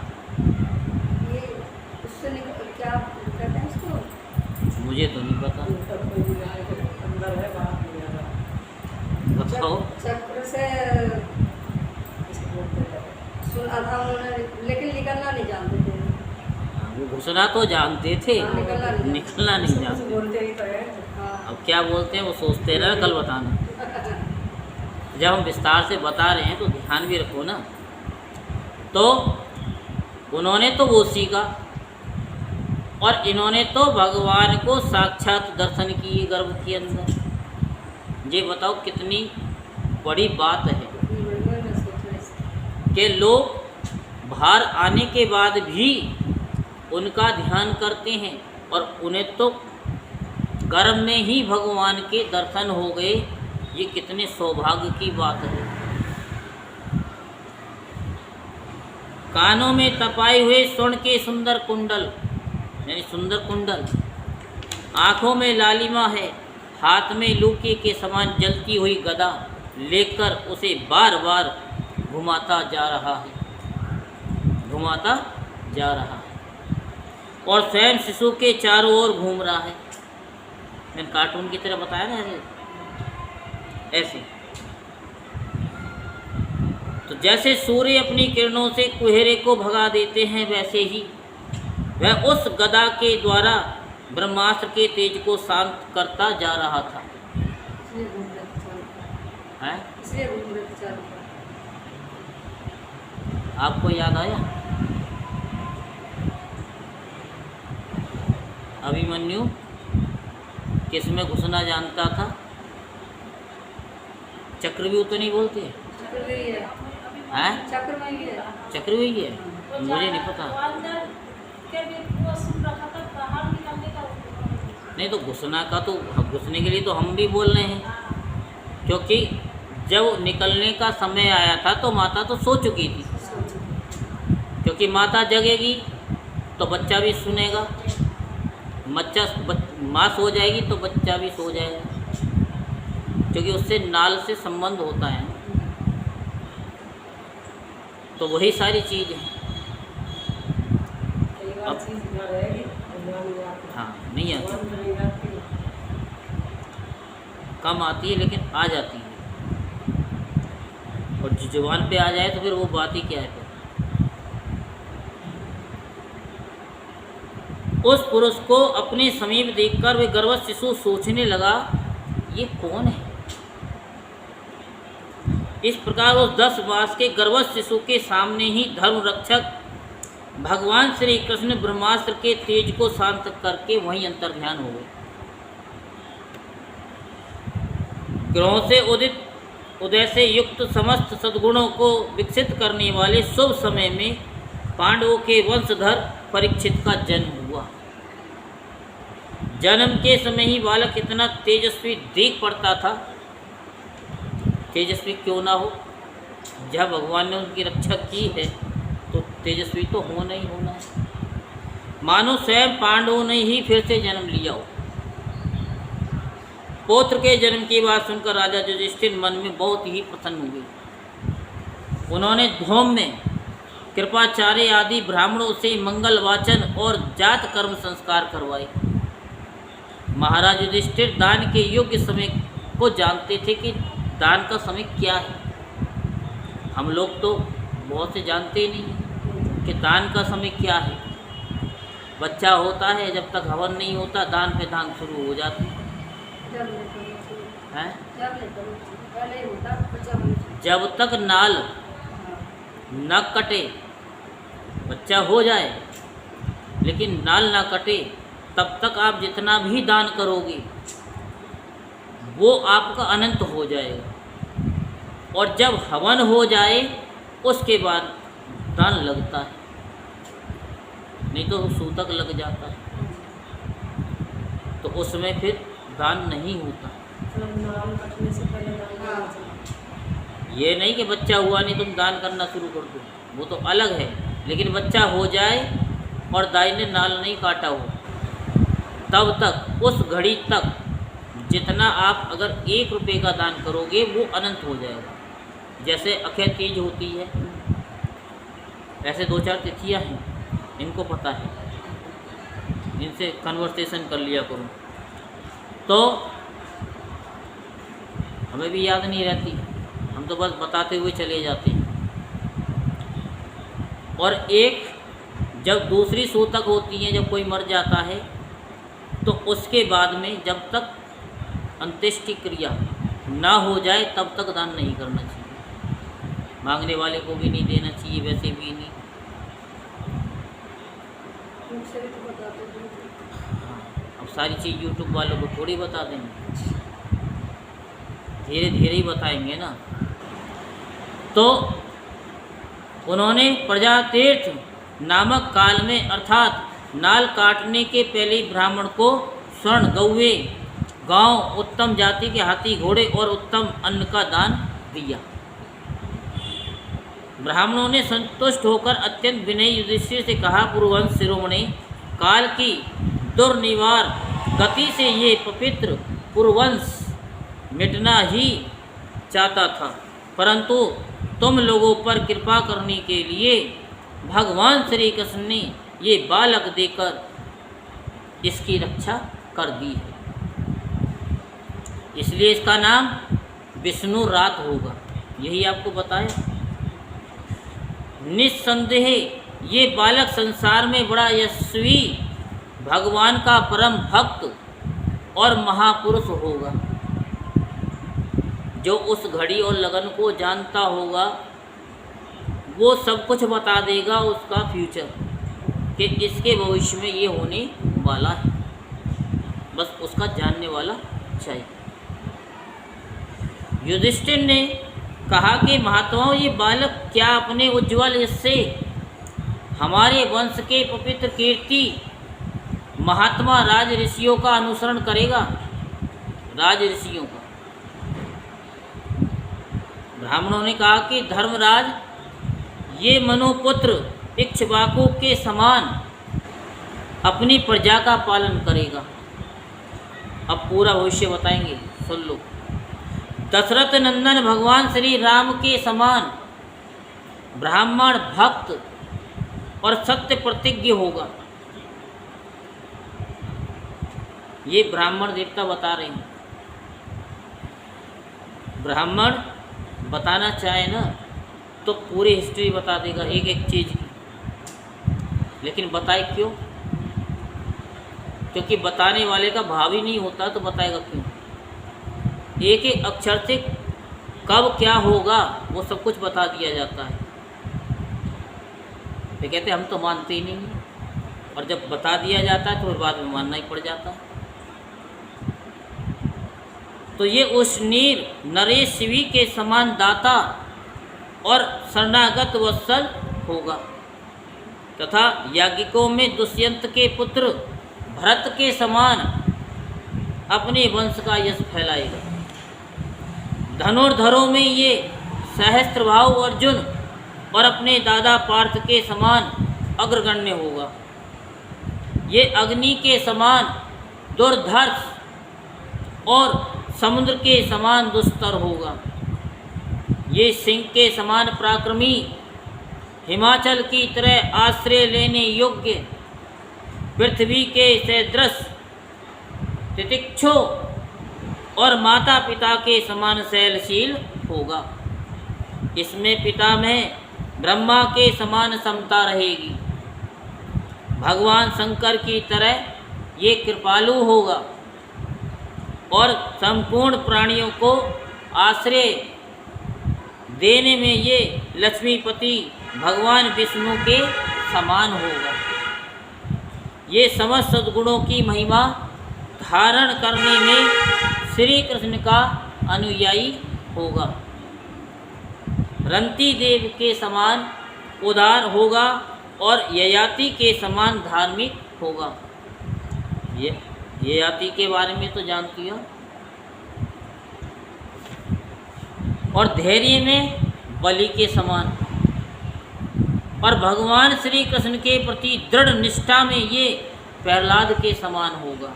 क्या कहते हैं उसको? मुझे तो नहीं पता, बताओ। चक्र से सुना था उन्होंने, लेकिन निकलना नहीं जानते थे। वो घुसना तो जानते थे, निकलना नहीं जानते। बोलते ही तो है। अब क्या बोलते हैं वो सोचते रहे, कल बताना। जब हम विस्तार से बता रहे हैं तो ध्यान भी रखो ना। तो उन्होंने तो वो सीखा और इन्होंने तो भगवान को साक्षात दर्शन किए गर्भ के अंदर। ये बताओ कितनी बड़ी बात है कि लोग बाहर आने के बाद भी उनका ध्यान करते हैं और उन्हें तो गर्भ में ही भगवान के दर्शन हो गए। ये कितने सौभाग्य की बात है। कानों में तपाए हुए स्वर्ण के सुंदर कुंडल, यानी सुंदर कुंडल, आँखों में लालिमा है, हाथ में लूके के समान जलती हुई गदा लेकर उसे बार बार घुमाता जा रहा है और स्वयं शिशु के चारों ओर घूम रहा है। मैंने कार्टून की तरह बताया ना, ऐसे। तो जैसे सूर्य अपनी किरणों से कुहरे को भगा देते हैं, वैसे ही वह उस गदा के द्वारा ब्रह्मास्त्र के तेज को शांत करता जा रहा था। है? आपको याद आया? अभिमन्यु किसमें घुसना जानता था? चक्रव्यूह तो नहीं बोलते हैं? चक्रव्यूह है, मुझे नहीं पता। नहीं तो घुसना का तो, घुसने के लिए तो हम भी बोल रहे हैं, क्योंकि जब निकलने का समय आया था तो माता तो सो चुकी थी, क्योंकि माता जगेगी तो बच्चा भी सुनेगा, माँ सो जाएगी तो बच्चा भी सो जाएगा, क्योंकि उससे नाल से संबंध होता है। तो वही सारी चीज़ है। अब हाँ, नहीं आती, कम आती है लेकिन आ जाती है, और जो जुबान पे आ जाए तो फिर वो बात ही क्या है। उस पुरुष को अपने समीप देखकर वे गर्भस्थ शिशु सोचने लगा, ये कौन है। इस प्रकार उस 10 मास के गर्भस्थ शिशु के सामने ही धर्म रक्षक भगवान श्री कृष्ण ब्रह्मास्त्र के तेज को शांत करके वहीं अंतर्ध्यान हो गए। ग्रहों से उदय से युक्त समस्त सद्गुणों को विकसित करने वाले शुभ समय में पांडवों के वंशधर परीक्षित का जन्म हुआ। जन्म के समय ही बालक इतना तेजस्वी दिख पड़ता था। तेजस्वी क्यों ना हो, जब भगवान ने उनकी रक्षा की है तो तेजस्वी तो होना ही होना है। मानो स्वयं पांडवों ने ही फिर से जन्म लिया हो। पौत्र के जन्म की बात सुनकर राजा युधिष्ठिर मन में बहुत ही प्रसन्न हुए। उन्होंने धूम में कृपाचार्य आदि ब्राह्मणों से मंगल वाचन और जात कर्म संस्कार करवाए। महाराज युधिष्ठिर दान के योग्य समय को जानते थे कि दान का समय क्या है। हम लोग तो बहुत से जानते ही नहीं कि दान का समय क्या है। बच्चा होता है, जब तक हवन नहीं होता दान पे दान शुरू हो जाते हैं। जब तक नाल न कटे, बच्चा हो जाए लेकिन नाल ना कटे, तब तक आप जितना भी दान करोगे वो आपका अनंत हो जाएगा। और जब हवन हो जाए उसके बाद दान लगता है, नहीं तो सूतक लग जाता है, तो उसमें फिर दान नहीं होता। नाम कटने से पहले दान करना चाहिए। ये नहीं कि बच्चा हुआ नहीं तुम दान करना शुरू कर दो, वो तो अलग है। लेकिन बच्चा हो जाए और दाई ने नाल नहीं काटा हो, तब तक उस घड़ी तक जितना आप अगर 1 रुपये का दान करोगे वो अनंत हो जाएगा। जैसे अक्षय तीज होती है, ऐसे 2-4 तिथियाँ हैं, इनको पता है, इनसे कन्वर्सेशन कर लिया करो तो हमें भी याद नहीं रहती, हम तो बस बताते हुए चले जाते हैं। और एक जब दूसरी सूतक होती है, जब कोई मर जाता है तो उसके बाद में जब तक अंत्येष्टि क्रिया ना हो जाए तब तक दान नहीं करना चाहिए। मांगने वाले को भी नहीं देना चाहिए, वैसे भी नहीं। हाँ, अब सारी चीज़ यूट्यूब वालों को थोड़ी बता देंगे, धीरे धीरे ही बताएंगे ना। तो उन्होंने प्रजातीर्थ नामक काल में अर्थात नाल काटने के पहले ब्राह्मण को स्वर्ण गौवे, गांव, उत्तम जाति के हाथी घोड़े और उत्तम अन्न का दान दिया। ब्राह्मणों ने संतुष्ट होकर अत्यंत विनयी युधिष्ठिर से कहा, पुरुवंश शिरोमणि, काल की दुर्निवार गति से ये पवित्र पुरुवंश मिटना ही चाहता था, परंतु तुम लोगों पर कृपा करने के लिए भगवान श्री कृष्ण ने ये बालक देकर इसकी रक्षा कर दी है, इसलिए इसका नाम विष्णु रात होगा। यही आपको बताया। निस्संदेह ये बालक संसार में बड़ा यशस्वी, भगवान का परम भक्त और महापुरुष होगा। जो उस घड़ी और लगन को जानता होगा वो सब कुछ बता देगा उसका फ्यूचर, कि इसके भविष्य में ये होने वाला है, बस उसका जानने वाला चाहिए। युधिष्ठिर ने कहा कि महात्माओं, ये बालक क्या अपने उज्ज्वल यश से हमारे वंश के पवित्र कीर्ति महात्मा राज ऋषियों का अनुसरण करेगा? राज ऋषियों का। ब्राह्मणों ने कहा कि धर्मराज, ये मनुपुत्र इक्ष्वाकु के समान अपनी प्रजा का पालन करेगा। अब पूरा भविष्य बताएंगे, सुन लो। दशरथ नंदन भगवान श्री राम के समान ब्राह्मण भक्त और सत्य प्रतिज्ञ होगा। ये ब्राह्मण देवता बता रहे हैं। ब्राह्मण बताना चाहे ना तो पूरी हिस्ट्री बता देगा एक एक चीज़ की, लेकिन बताए क्यों? क्योंकि बताने वाले का भाव ही नहीं होता, तो बताएगा क्यों? एक एक अक्षर से कब क्या होगा वो सब कुछ बता दिया जाता है। फिर कहते हम तो मानते ही नहीं हैं, और जब बता दिया जाता है तो फिर बाद में मानना ही पड़ जाता है। तो ये उस नीर नरेश शिवी के समान दाता और शरणागत वत्सल होगा, तथा याज्ञिकों में दुष्यंत के पुत्र भरत के समान अपने वंश का यश फैलाएगा। धनुर्धरों में ये सहस्त्रभाव अर्जुन और अपने दादा पार्थ के समान अग्रगण्य होगा। ये अग्नि के समान दुर्धर्ष और समुद्र के समान दुस्तर होगा। ये सिंह के समान पराक्रमी, हिमाचल की तरह आश्रय लेने योग्य, पृथ्वी के सदृश तितिक्षु और माता पिता के समान शैलशील होगा। इसमें पिता में ब्रह्मा के समान समता रहेगी। भगवान शंकर की तरह ये कृपालु होगा और संपूर्ण प्राणियों को आश्रय देने में ये लक्ष्मीपति भगवान विष्णु के समान होगा। ये समस्त सद्गुणों की महिमा धारण करने में श्री कृष्ण का अनुयायी होगा। रंती देव के समान उदार होगा और ययाति के समान धार्मिक होगा। ये ययाति के बारे में तो जानती हो। और धैर्य में बलि के समान, और भगवान श्री कृष्ण के प्रति दृढ़ निष्ठा में ये प्रहलाद के समान होगा।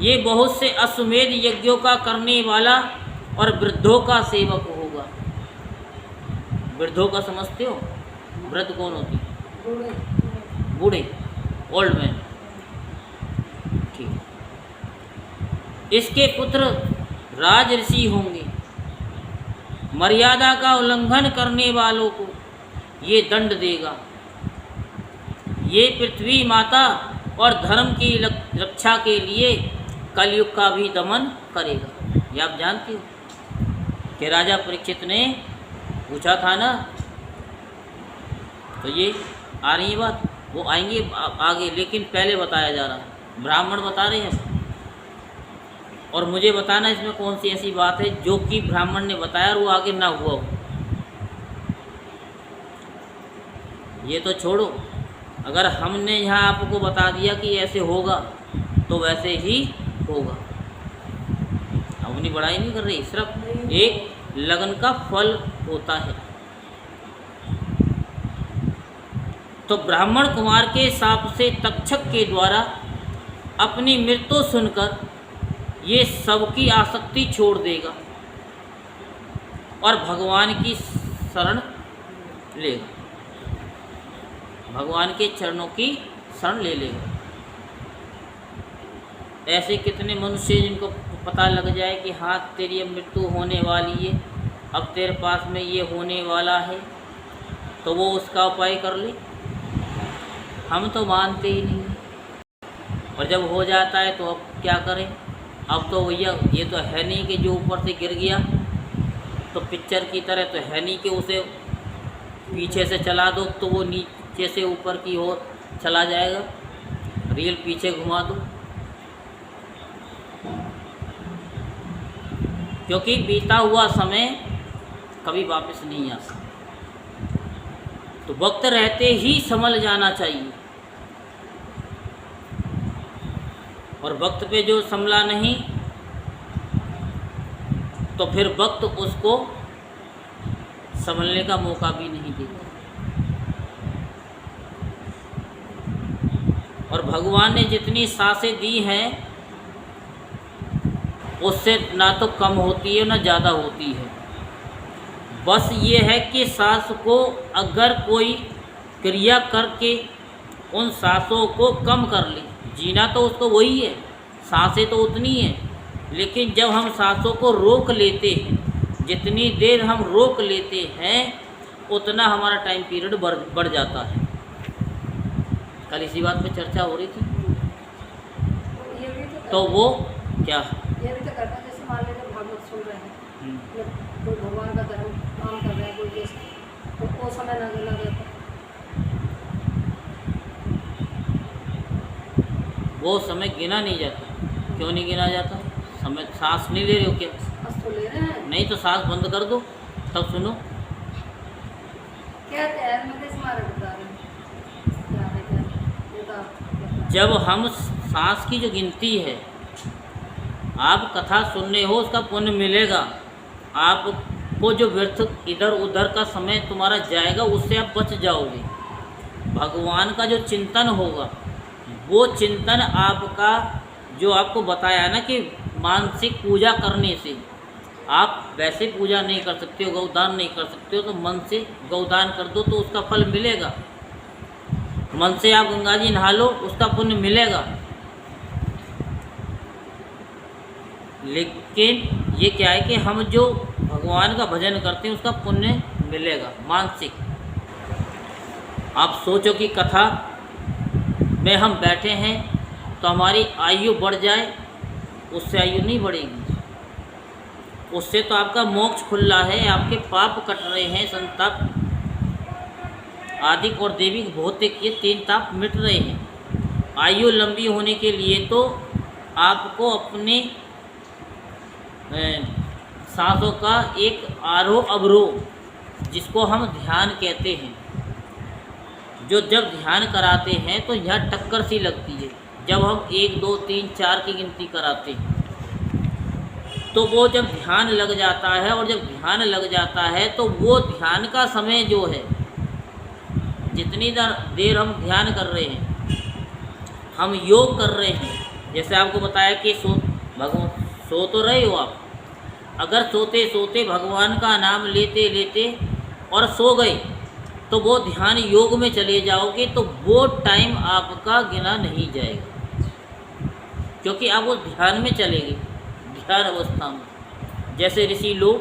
ये बहुत से अश्वमेध यज्ञों का करने वाला और वृद्धों का सेवक होगा। वृद्धों का समझते हो? वृद्ध कौन होती? बूढ़े, ओल्ड मैन। ठीक। इसके पुत्र राज ऋषि होंगे। मर्यादा का उल्लंघन करने वालों को ये दंड देगा। ये पृथ्वी माता और धर्म की रक्षा के लिए कलयुग का भी दमन करेगा। ये आप जानते हो कि राजा परीक्षित ने पूछा था ना, तो ये आ रही है बात, वो आएंगे आगे, लेकिन पहले बताया जा रहा है। ब्राह्मण बता रहे हैं और मुझे बताना इसमें कौन सी ऐसी बात है जो कि ब्राह्मण ने बताया और वो आगे ना हुआ हो। ये तो छोड़ो, अगर हमने यहाँ आपको बता दिया कि ऐसे होगा तो वैसे ही होगा। अपनी बड़ाई नहीं कर रही, सिर्फ एक लगन का फल होता है। तो ब्राह्मण कुमार के शाप से तक्षक के द्वारा अपनी मृत्यु सुनकर ये सबकी आसक्ति छोड़ देगा और भगवान की शरण लेगा, भगवान के चरणों की शरण ले लेगा। ऐसे कितने मनुष्य जिनको पता लग जाए कि हाँ तेरी अब मृत्यु होने वाली है, अब तेरे पास में ये होने वाला है, तो वो उसका उपाय कर ले। हम तो मानते ही नहीं, और जब हो जाता है तो अब क्या करें। अब तो भैया ये तो है नहीं कि जो ऊपर से गिर गया तो पिक्चर की तरह तो है नहीं कि उसे पीछे से चला दो तो वो नीचे से ऊपर की ओर चला जाएगा, रील पीछे घुमा दो, क्योंकि बीता हुआ समय कभी वापस नहीं आ सकता। तो वक्त रहते ही संभल जाना चाहिए, और वक्त पे जो संभला नहीं तो फिर वक्त उसको संभलने का मौका भी नहीं देता। और भगवान ने जितनी सांसें दी हैं उससे ना तो कम होती है ना ज़्यादा होती है। बस ये है कि सांस को अगर कोई क्रिया करके उन सांसों को कम कर ले, जीना तो उसको वही है, सांसें तो उतनी हैं, लेकिन जब हम सांसों को रोक लेते हैं, जितनी देर हम रोक लेते हैं उतना हमारा टाइम पीरियड बढ़ जाता है। कल इसी बात पे चर्चा हो रही थी। ये भी तो वो क्या ये भी तो करता है, जैसे मान लीजिए भागवत सुन रहे हैं या कोई भगवान का धर्म काम कर रहे हैं कोई जैसे, तो वो समय ना देता वो समय गिना नहीं जाता। क्यों नहीं गिना जाता? समय सांस नहीं ले रहे हो क्या? बस तो ले रहे हैं। नहीं तो सांस बंद कर दो तब सुनो। क्या है मैं किस मारे बता रही हूँ क्या है क्या ये तो आप जब हम सांस की जो गिनती है, आप कथा सुन रहे हो उसका पुण्य मिलेगा। आपको जो व्यर्थ इधर उधर का समय तुम्हारा जाएगा उससे आप बच जाओगे। भगवान का जो चिंतन होगा वो चिंतन आपका, जो आपको बताया ना कि मानसिक पूजा करने से, आप वैसे पूजा नहीं कर सकते हो, गौदान नहीं कर सकते हो, तो मन से गौदान कर दो तो उसका फल मिलेगा। मन से आप गंगा जी नहा लो उसका पुण्य मिलेगा। लेकिन ये क्या है कि हम जो भगवान का भजन करते हैं उसका पुण्य मिलेगा मानसिक। आप सोचो कि कथा में हम बैठे हैं तो हमारी आयु बढ़ जाए, उससे आयु नहीं बढ़ेगी। उससे तो आपका मोक्ष खुला है, आपके पाप कट रहे हैं, संताप आदिक और दैविक भौतिक ये 3 ताप मिट रहे हैं। आयु लंबी होने के लिए तो आपको अपने सांसों का एक आरोह अवरोह, जिसको हम ध्यान कहते हैं, जो जब ध्यान कराते हैं तो यहाँ टक्कर सी लगती है। जब हम 1 2 3 4 की गिनती कराते हैं तो वो जब ध्यान लग जाता है, और जब ध्यान लग जाता है तो वो ध्यान का समय जो है, जितनी देर हम ध्यान कर रहे हैं, हम योग कर रहे हैं। जैसे आपको बताया कि सो तो रहे हो आप, अगर सोते सोते भगवान का नाम लेते लेते और सो गए तो वो ध्यान योग में चले जाओगे तो वो टाइम आपका गिना नहीं जाएगा, क्योंकि आप वो ध्यान में चलेंगे, ध्यान अवस्था में। जैसे ऋषि लोग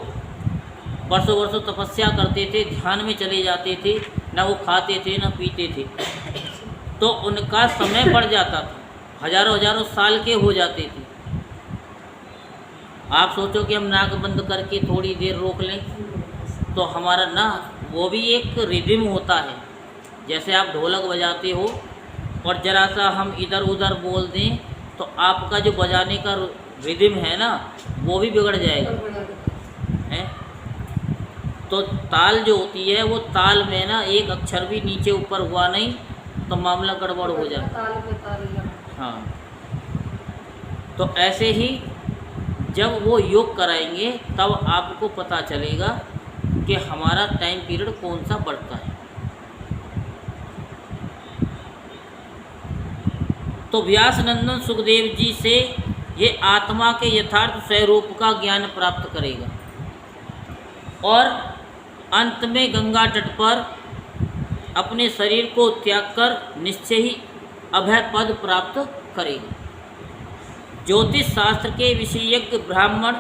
वर्षों वर्षों तपस्या करते थे, ध्यान में चले जाते थे, ना वो खाते थे ना पीते थे, तो उनका समय बढ़ जाता था, हजारों हजारों साल के हो जाते थे। आप सोचो कि हम नाक बंद करके थोड़ी देर रोक लें तो हमारा ना, वो भी एक रिदम होता है। जैसे आप ढोलक बजाते हो और ज़रा सा हम इधर उधर बोल दें तो आपका जो बजाने का रिदम है ना वो भी बिगड़ जाएगा है। तो ताल जो होती है वो ताल में ना एक अक्षर भी नीचे ऊपर हुआ नहीं तो मामला गड़बड़ हो जाता है। हाँ, तो ऐसे ही जब वो योग कराएंगे तब आपको पता चलेगा कि हमारा टाइम पीरियड कौन सा बढ़ता है। तो व्यास नंदन सुखदेव जी से ये आत्मा के यथार्थ स्वरूप का ज्ञान प्राप्त करेगा और अंत में गंगा तट पर अपने शरीर को त्याग कर निश्चय ही अभय पद प्राप्त करेगा। ज्योतिष शास्त्र के विशेषज्ञ ब्राह्मण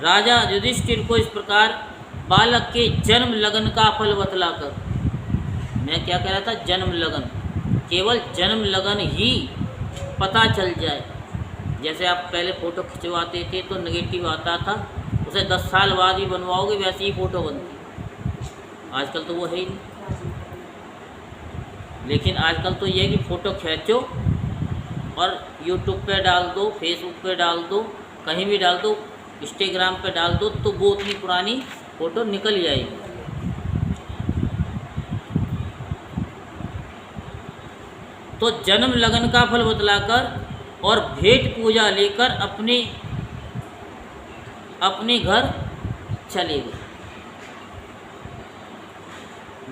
राजा युधिष्ठिर को इस प्रकार बालक के जन्म लगन का फल बतलाकर, मैं क्या कह रहा था, जन्म लगन, केवल जन्म लगन ही पता चल जाए। जैसे आप पहले फ़ोटो खिंचवाते थे तो नेगेटिव आता था, उसे 10 साल बाद भी बनवाओगे वैसी ही फ़ोटो बनती। आजकल तो वो है ही नहीं। लेकिन आजकल तो ये है कि फ़ोटो खींचो और यूट्यूब पे डाल दो, फेसबुक पे डाल दो, कहीं भी डाल दो, इंस्टाग्राम पे डाल दो, तो वो उतनी पुरानी फ़ोटो निकल जाएगी। तो जन्म लगन का फल बतलाकर और भेंट पूजा लेकर अपने घर चले गए।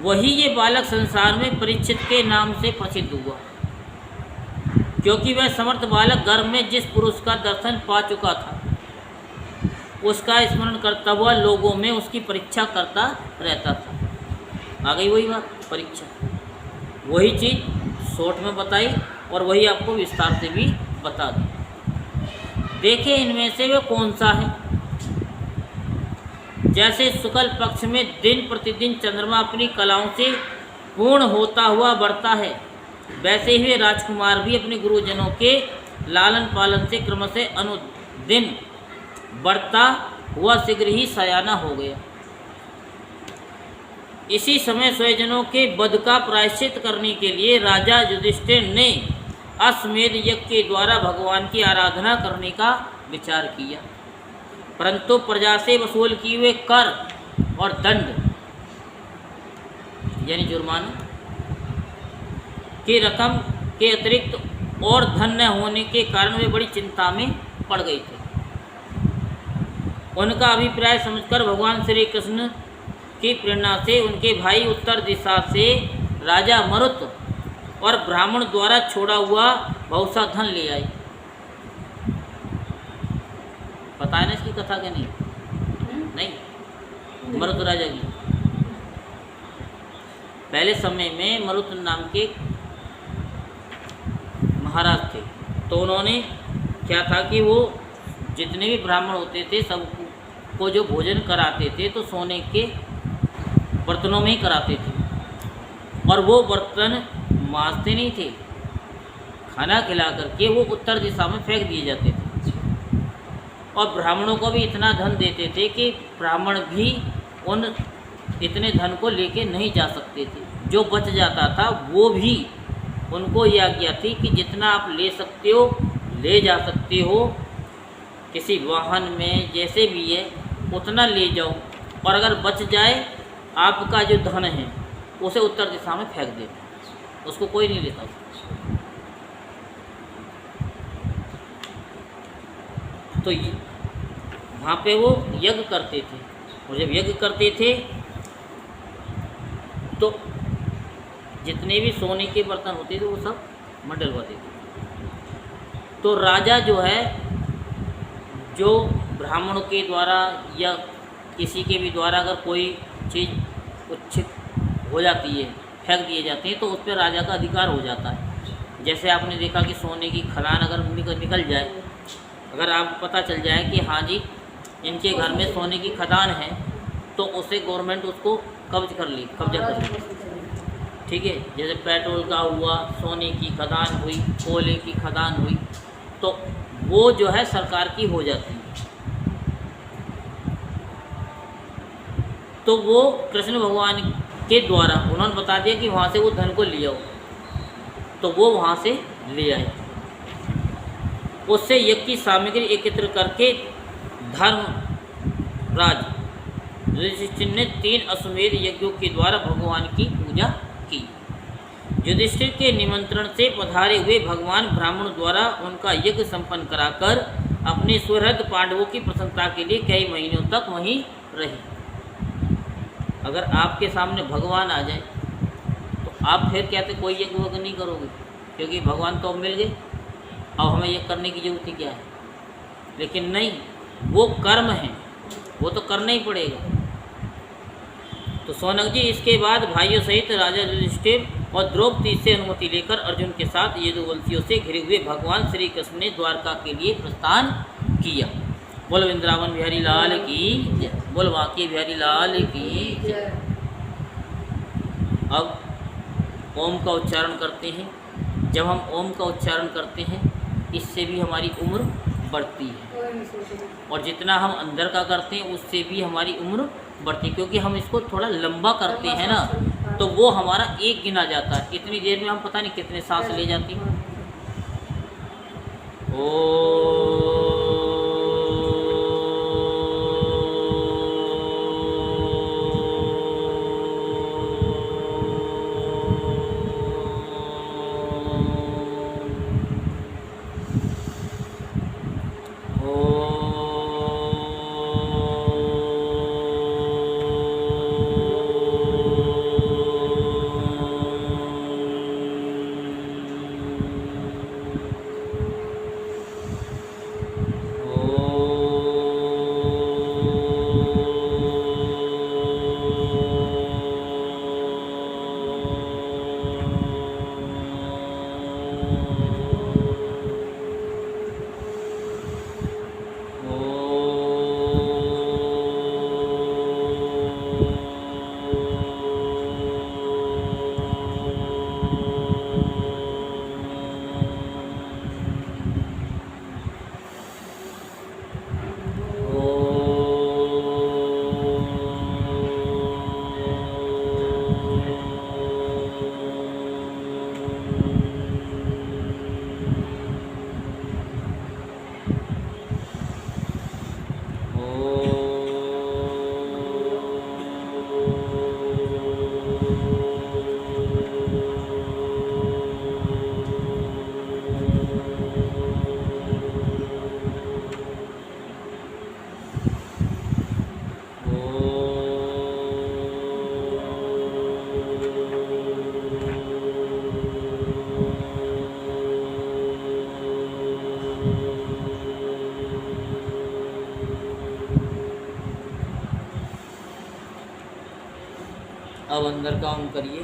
वही ये बालक संसार में परीक्षित के नाम से प्रसिद्ध हुआ, क्योंकि वह समर्थ बालक गर्भ में जिस पुरुष का दर्शन पा चुका था उसका स्मरण करता हुआ लोगों में उसकी परीक्षा करता रहता था। आ गई वही बात, परीक्षा। वही चीज़ शॉर्ट में बताई और वही आपको विस्तार से भी बता दी। देखें इनमें से वह कौन सा है। जैसे शुक्ल पक्ष में दिन प्रतिदिन चंद्रमा अपनी कलाओं से पूर्ण होता हुआ बढ़ता है, वैसे ही वे राजकुमार भी अपने गुरुजनों के लालन पालन से क्रमशः अनुदिन बढ़ता हुआ शीघ्र ही सयाना हो गया। इसी समय स्वजनों के वध का प्रायश्चित करने के लिए राजा युधिष्ठिर ने अश्वमेध यज्ञ के द्वारा भगवान की आराधना करने का विचार किया, परंतु प्रजा से वसूल किए हुए कर और दंड यानी जुर्माना की रकम के अतिरिक्त और धन न होने के कारण वे बड़ी चिंता में पड़ गए थे। उनका अभिप्राय समझकर भगवान श्री कृष्ण की प्रेरणा से उनके भाई उत्तर दिशा से राजा मरुत और ब्राह्मण द्वारा छोड़ा हुआ बहुत सा धन ले आए। पता है ना इसकी कथा क्या? नहीं, मरुत राजा की। पहले समय में मरुत नाम के महाराज थे, तो उन्होंने क्या था कि वो जितने भी ब्राह्मण होते थे सबको जो भोजन कराते थे तो सोने के बर्तनों में ही कराते थे, और वो बर्तन मांजते नहीं थे। खाना खिला करके वो उत्तर दिशा में फेंक दिए जाते थे, और ब्राह्मणों को भी इतना धन देते थे कि ब्राह्मण भी उन इतने धन को लेके नहीं जा सकते थे। जो बच जाता था वो भी उनको यह आज्ञा थी कि जितना आप ले सकते हो ले जा सकते हो, किसी वाहन में जैसे भी है उतना ले जाओ, और अगर बच जाए आपका जो धन है उसे उत्तर दिशा में फेंक दे, उसको कोई नहीं लेता। तो वहाँ पे वो यज्ञ करते थे, और जब यज्ञ करते थे तो जितने भी सोने के बर्तन होते थे वो सब मंडलवाते थे। तो राजा जो है, जो ब्राह्मणों के द्वारा या किसी के भी द्वारा अगर कोई चीज़ उच्छित हो जाती है, फेंक दिए जाते हैं, तो उस पर राजा का अधिकार हो जाता है। जैसे आपने देखा कि सोने की खदान अगर निकल जाए, अगर आप पता चल जाए कि हाँ जी इनके घर में सोने की खदान है, तो उसे गवर्नमेंट उसको कब्जा कर ली। ठीक है, जैसे पेट्रोल का हुआ, सोने की खदान हुई, कोयले की खदान हुई, तो वो जो है सरकार की हो जाती है। तो वो कृष्ण भगवान के द्वारा उन्होंने बता दिया कि वहाँ से वो धन को ले आओ, तो वो वहाँ से ले आए। उससे यज्ञ की सामग्री एकत्र करके धर्मराज युधिष्ठिर ने 3 अश्वमेध यज्ञों के द्वारा भगवान की पूजा की। युधिष्ठिर के निमंत्रण से पधारे हुए भगवान ब्राह्मण द्वारा उनका यज्ञ संपन्न कराकर अपने सुहृद पांडवों की प्रसन्नता के लिए कई महीनों तक वहीं रहे। अगर आपके सामने भगवान आ जाए तो आप फिर कहते कोई यज्ञ वज्ञ नहीं करोगे, क्योंकि भगवान तो अब मिल गए, अब हमें यज्ञ करने की जरूरत ही क्या है। लेकिन नहीं, वो कर्म है, वो तो करना ही पड़ेगा। तो सौनक जी इसके बाद भाइयों सहित राजा युधिष्ठिर और द्रौपदी से अनुमति लेकर अर्जुन के साथ यदुवंशियों से घिरे हुए भगवान श्री कृष्ण ने द्वारका के लिए प्रस्थान किया। बोल वृंदावन बिहारी लाल की जय, बोल वाकी बिहारी लाल की जय। अब ओम का उच्चारण करते हैं। जब हम ओम का उच्चारण करते हैं इससे भी हमारी उम्र बढ़ती है, और जितना हम अंदर का करते हैं उससे भी हमारी उम्र बढ़ती है, क्योंकि हम इसको थोड़ा लंबा करते हैं ना, तो वो हमारा एक गिना जाता है। इतनी देर में हम पता नहीं कितने सांस ले जाती हैं। अब अंदर का ऑन करिए।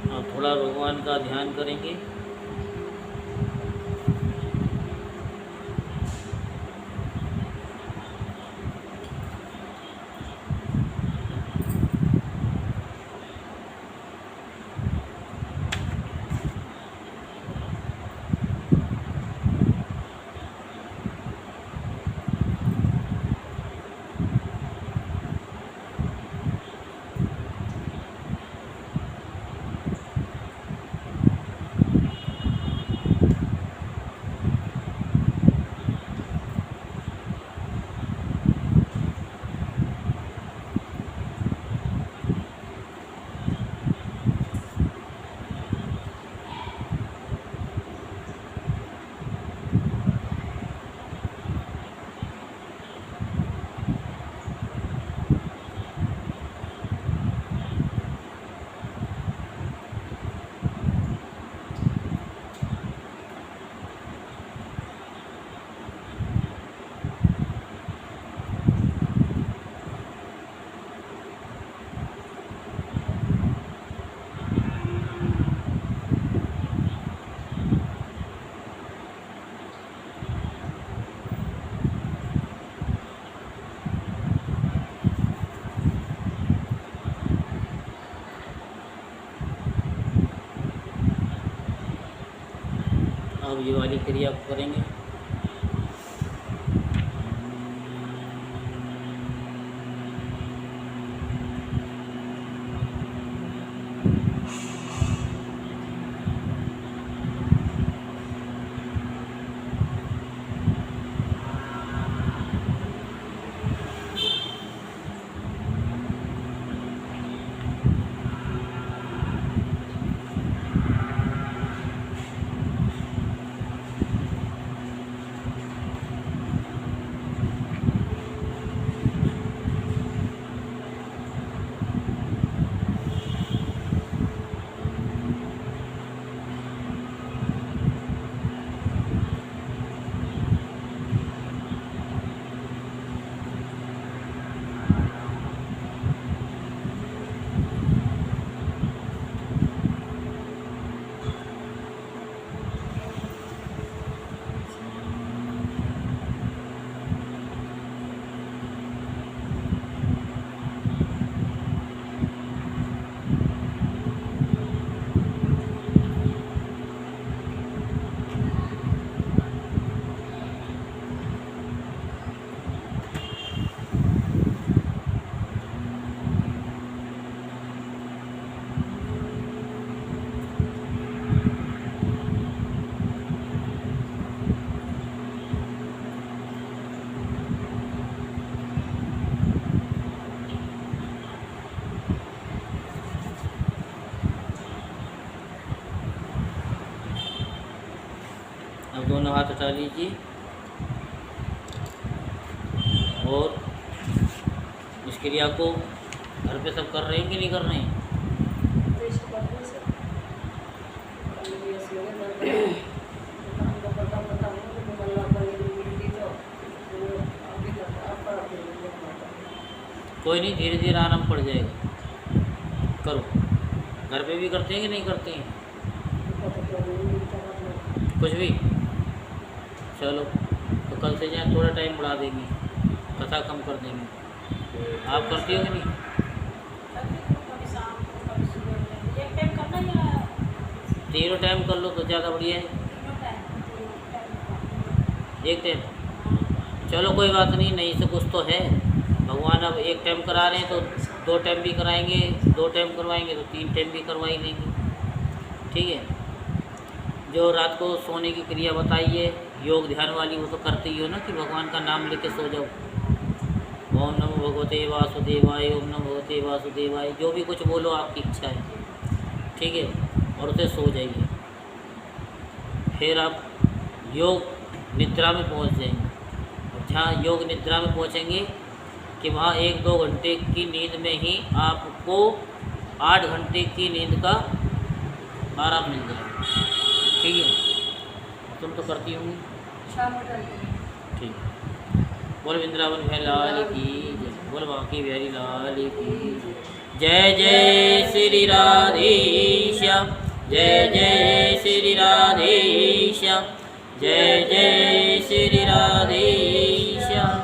अब थोड़ा भगवान का ध्यान करेंगे। अब ये वाली क्रिया करेंगे। अब दोनों हाथ हटा लीजिए और इस क्रिया को घर पे सब कर रहे हैं कि नहीं कर रहे हैं? कोई नहीं, धीरे धीरे आराम पड़ जाएगा। करो। घर पे भी करते हैं कि नहीं करते हैं? कुछ भी। चलो तो कल से जाए थोड़ा टाइम बढ़ा देंगे, कथा कम कर देंगे। आप करती हो कि नहीं? तीनों टाइम कर लो तो ज़्यादा बढ़िया है। एक टाइम, चलो कोई बात नहीं, नहीं से कुछ तो है। भगवान अब एक टाइम करा रहे हैं तो 2 टाइम भी कराएंगे, 2 टाइम करवाएंगे तो 3 टाइम भी करवा ही लेंगे। ठीक है। जो रात को सोने की क्रिया बताई है योग ध्यान वाली, वो तो करते ही हो ना कि भगवान का नाम लेके सो जाओ। ओम नमो भगवते वासुदेवाय, ओम नमो भगवते वासुदेवाय, जो भी कुछ बोलो आपकी इच्छा है। ठीक है। और उसे सो जाइए। फिर आप योग निद्रा में पहुंच जाएंगे। और जहाँ योग निद्रा में पहुंचेंगे कि वहाँ 1-2 घंटे की नींद में ही आपको 8 घंटे की नींद का आराम मिल जाएगा। ठीक है। तुम तो करती होंगी। शाम को करते हैं। ठीक है। बोल वृंदावन बिहारी लाल की जय, बोल बांकी बिहारी लाल की जय। जय श्री राधेश्याम, जय जय श्री राधेश्याम, जय जय श्री राधेश्याम।